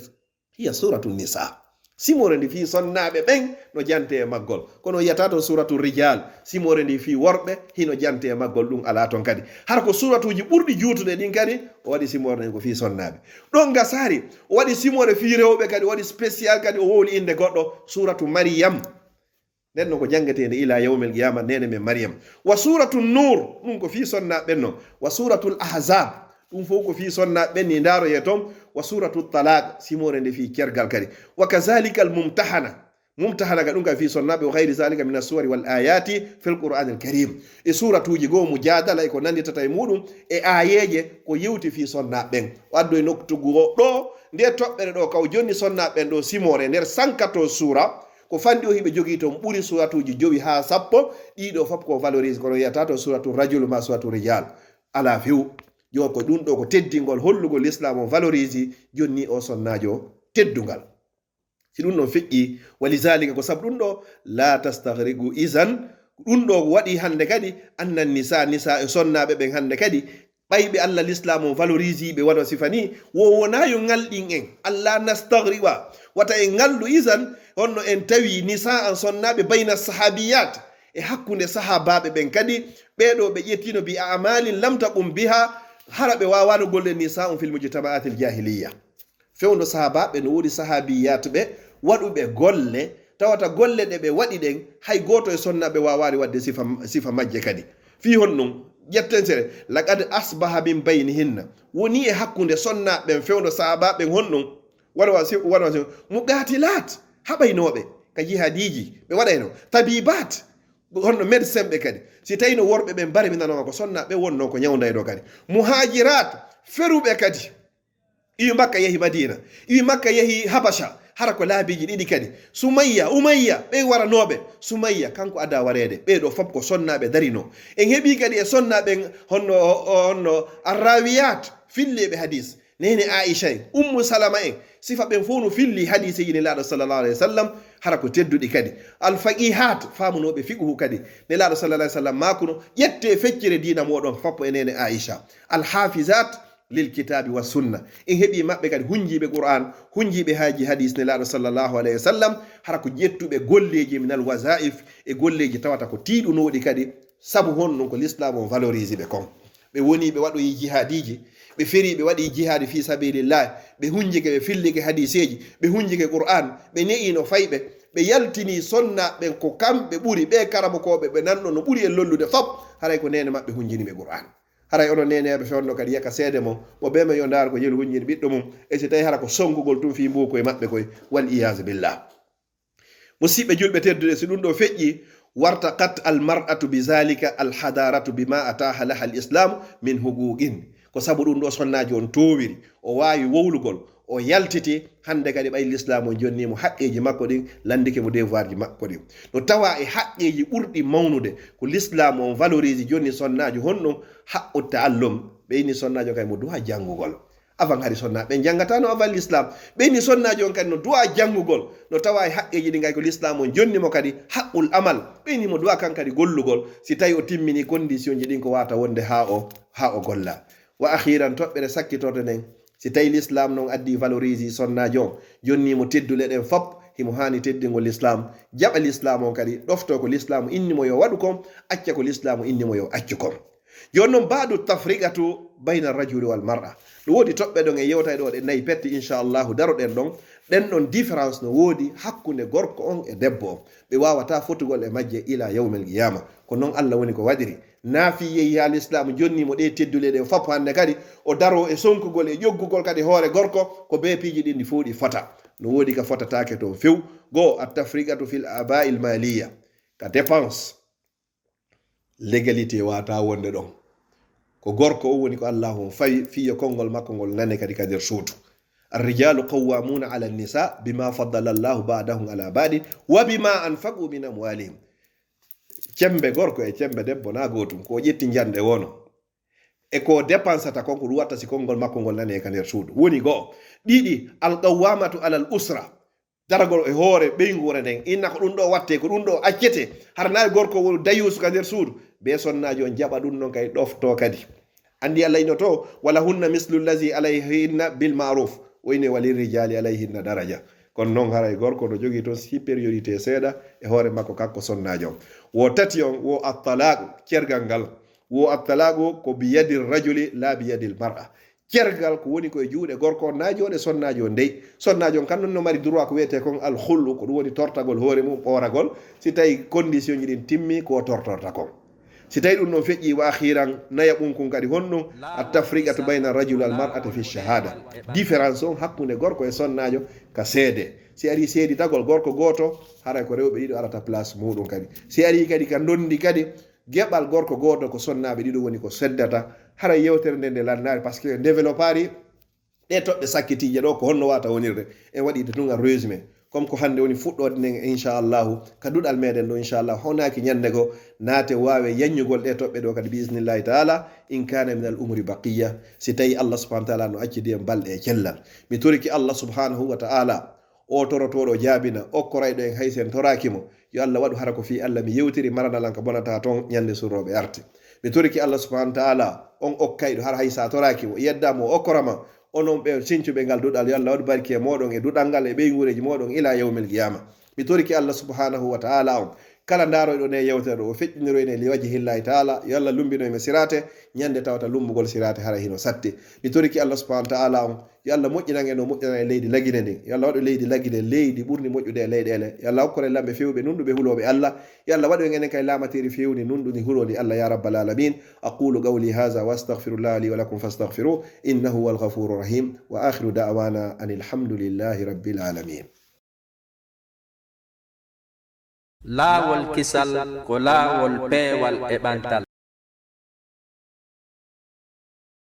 hiya suratu nisa simore ndi fi sonnaɓe ɓen no jante e maggol kono yiyata to suratu rijal simore ndi fi worɓe hino jante e maggol ɗum ala ton kadi har ko suratuji ɓurɗi juutuɗe ɗin kadi o waɗi simore nden ko fi sonnaɓe ɗon gasari o waɗi simore fi rewɓe kadi o waɗi spécial kadi o wowli inde goɗɗo suratu mariyam nden no ko jangetede ila yawmel qiyama nene men mariyam wa suratu nur ɗum ko fi sonnaɓe no wa suratul ahzab ɗum fof ko fi sonnaɓe ni daroye toon wa suratu talaq simore nde fi kergal kadi wa kazalika al mumtahana ka ɗum ka fi sonnaɓe wa gayri zalika min assuwari wal ayati fil qur'an al karim e suratuji goo mujadala e ko nanditata e muɗum e ayeje ko yewti fi sonnaɓen o addo e noktugo ɗo nde toɓɓere ɗo kaw jonni sonnaɓen ɗo simore nder 114 sura ko fandi o hiɓe jogii toon ɓuri suratuji jowi ha 10 ɗiɗo fof ko valorise kono yiyata to suratu rajul ma suratu rijal ala few jo ko ɗum ɗo ko teddingol hollugol l'islam o valorise jonni o sonnajo teddugal si ɗum ɗon feƴƴi walizalika ko sabu ɗum ɗo la tastahrigu isan ɗum ɗo waɗi hande kadi annan nisa e sonnaɓe ɓen hande kadi ɓayɓe allah l'islam o valorise ɓe waɗa sifa ni wonayo ngalɗin en allah nastahriwa wata en ngallu isan honno en tawi nisa an sonnaɓe bayna sahabiyat e hakkunde sahabaɓe ɓen kadi ɓeɗo ɓe ƴettino bi amalin lam taqum biha hara ɓe wawano golle nisa on fil mujtama'at al jahiliya fewno sahabaɓe no woodi sahabiyat ɓe waɗuɓe golle tawata golle ɗe ɓe waɗi ɗen hay goto e sonnaɓe wawani wadde sifa majje kadi fi hon ɗum ƴetten sere laqad asbaha min baynihinna woni e hakkunde sonnaɓen fewno sahabaɓen hon ɗum waɗa mugatilat haɓaynoɓe ka jihadiji ɓe waɗayno tabibat honno médecin ɓe kadi si tawi no worɓe ɓe mbari mi nanoma ko sonnaɓe wonno ko ñawdayɗo kadi muhajirat feruɓe kadi iwi makka yehi madina iwi makka yehi habasha hara ko laabiji ɗiɗi kadi umayya ɓe waranoɓe sumayya kanko ada warede ɓeɗo fof ko sonnaɓe darino en heeɓi kadi e sonnaɓe honno arrawiyat filleɓe hadis nene aisha en ummu salama en sifa ɓen fof no filli hadiseji nelaɗo sallallah alayhi wa sallam hara ko tedduɗi kadi alfaqihat famunoɓe fiqhu kadi nelaɗo sallah alayhi wa sallam makuno ƴette feccere dina moɗon fappo e nene aisha alhafisat lil kitabi wa sunna en heeɓi maɓɓe kadi hunjiɓe qur'an hunjiɓe haji hadis nelaɗo sallllahu alayhi wa sallam hara ko ƴettuɓe golleji minal wasaif e golleji tawata ko tiɗunoɗi kadi saabu honnon ko l'islam o valorise ɓe kon ɓe woni ɓe waɗoyi jihadiji ɓe feri ɓe waɗi jihadi fi sabilillah ɓe hunjike ɓe fillike hadiseji ɓe hunjike qur'an ɓe ne'ino fayɓe ɓe yaltini sonnaɓe ko kamɓe ɓuri ɓe karamokoɓe ɓe nanɗo no ɓuri e lollude fop haray ko nene maɓɓe hunjini ɓe qur'an haray ono neneɓe fewno kadi yaka seede mo mo ɓema yo ndaar ko jelu hunjini ɓiɗɗo mum e si tawi hara ko songugol tum fi mbuko e maɓɓe koye wal iyasu billah musidɓe julɓe tedduɗe so ɗum ɗo feƴƴi warta qat al mar'atu bi zalika al hadaratu bima ataha laha al islam min huquqin ko sabu ɗum ɗo sonnaji on towiri o wawi wowlugol o yaltiti hande kadi ɓay l'islam o jonnimo haqqeji makko ɗin landike mo devoir ji makko ɗin no tawa e haqqeji ɓurɗi mawnude ko l'islam on valorise jonni sonnaji honɗum haqqu taallum ɓeyni sonnaji kay mo duwa janngugol avant hari sonnaɓe ɓe janggatano avant l'islam ɓeyni sonnaji on kadi no duwa janngugol no tawa e haqqeji ɗi gay ko l'islam on jonnimo kadi haqqul amal ɓeyni mo duwa kan kadi gollugol si tawi o timmini condition ji ɗin ko wata wonde ha o golla wa akhiran toɓɓere sakkitoto nden si tawi l'islam noon addi valorise sonnaji on jonnimo teddule ɗen fop himo hani teddingol l'islam jaɓa l'islam on kadi ɗofto ko l'islam innimo yo waɗu kon acca ko l'islam innimo yo accu kon joni noon mbaɗu tafriqatu bayna rajuli wal mar'a ɗo woodi toɓɓe ɗon e yewtay ɗo ɗe nayi petti inchallahu daroɗen ɗon ɗen ɗon différence no woodi hakkunde gorko on e debbo on ɓe wawata fotugol e majje ila yawmel qiyama ko noon allah woni ko waɗiri naafi yehi ha l'islam jonnimo ɗe teddule ɗen fop hande kadi o daro e sonkugol e ƴoggugol kadi hoore gorko ko be piiji ɗin ɗi fof ɗi fota no woodi ka fotatake toon few goo a tafriqatu fil aba'i l maliya ka dépense légalité wata wonde ɗon ko gorko o woni ko allah on fawi fiyo konngol makko ngol nane kadi ka nder suudu الرجال قوامون على النساء بما فضل الله بعضهم على بعض وبما أنفقوا من أموالهم cembe gorko e cembe debbo na gotum ko ƴetti jande wono e ko dépensata konko ɗum watta si konngol makko ngol nane ka nder suudu woni goo ɗiɗi alqawamatu alal usra daragol e hoore ɓeygure nden inna ko ɗum ɗo watte ko ɗum ɗo accete har nayi gorko woni dayusu ka nder suudu be sonnaji on jaɓa ɗum ɗon kay ɗofto kadi andi allah ino to wala hunna mislu llazi alayhinna bil ma'ruf wayne wali rijali alayhinna daraja kono noon haray gorko no jogii toon supériorité seeɗa e hoore makko kanko sonnajo wo tati on wo attalagu cergal ngal wo attalagu ko biyadi rajuli la biyadi l mar'a cergal ko woni koye juuɗe gorko naajoɗe sonnajo ndey sonnajo on kannun no mari droit ko wiyete kon al khullu ko ɗum woni tortagol hoore mum ɓoragol si tawi condition ji ɗin timmi ko tortorta kon si tawi ɗum noon feƴƴi wa akhiran naya ɓunkun kadi honno a tafriqatu bayna rajul al mar'ata fi shahada différence on hakkude gorko e sonnajo ka seede si ari seedi tagol gorko goto haray ko rewɓe ɗiɗo arata place muɗum kadi si ari kadi ka dondi kadi geɓal gorko goto ko sonnaɓe ɗiɗo woni ko seddata haray yewtere nde nde lannari par ce que développari ɗe toɓɓe sakkitije ɗo ko honno wata wonirde en waɗi tungal résumé comme ko hande woni fuɗɗode nden inchallahu ka duɗal meɗen ɗo inchallah honaki ñande go naate wawe yañugol ɗe toɓɓe ɗo kadi bisnillahi taala in kana min al umri baqiya si tawi allah subhanahu wa taala no accidi en balɗe e cellal mi toriki allah subhanahu wa taala o torotoɗo jaabina okkorayɗo en haysen torakimo yo allah waɗu hara ko fi allah mi yewtiri maranalan ko bonata toon ñande surroɓe arti mi toriki allah subhanahu wa taala on okkayɗo har hay sa torakimo yeddamo o okkorama onon ɓe cincuɓe ngal duɗal yo allah waɗu barki e moɗon e duɗal ngal e ɓeygureji moɗon ila yawmil qiyama mi toriki allah subhanahu wa taala on kala ndaroyɗo ne yewtere ɗo o feƴƴiniroyne li waji hillahi taala yo allah lumbinoyme sirate ñande tawata lumbugol sirate hara hino satti mi toriki allah subhanahu wa taala on yo allah moƴƴinange no moƴƴina e leydi lagine ndin yo allah waɗu leydi lagine leydi ɓurni moƴƴude e leyɗele yo allah hokkore lamɓe fewɓe nunɗuɓe huloɓe allah yo allah waɗu enen kay lamateri fewni nunɗuɗi huloni allah ya rabbal alamin aqulu qawli hadha wa astaghfirullah li wa lakum fastaghfiruh innahu huwal ghafurur rahim wa akhiru da'wana anil hamdulillahi rabbil alamin. laawol kisal ko laawol peewal e ɓantal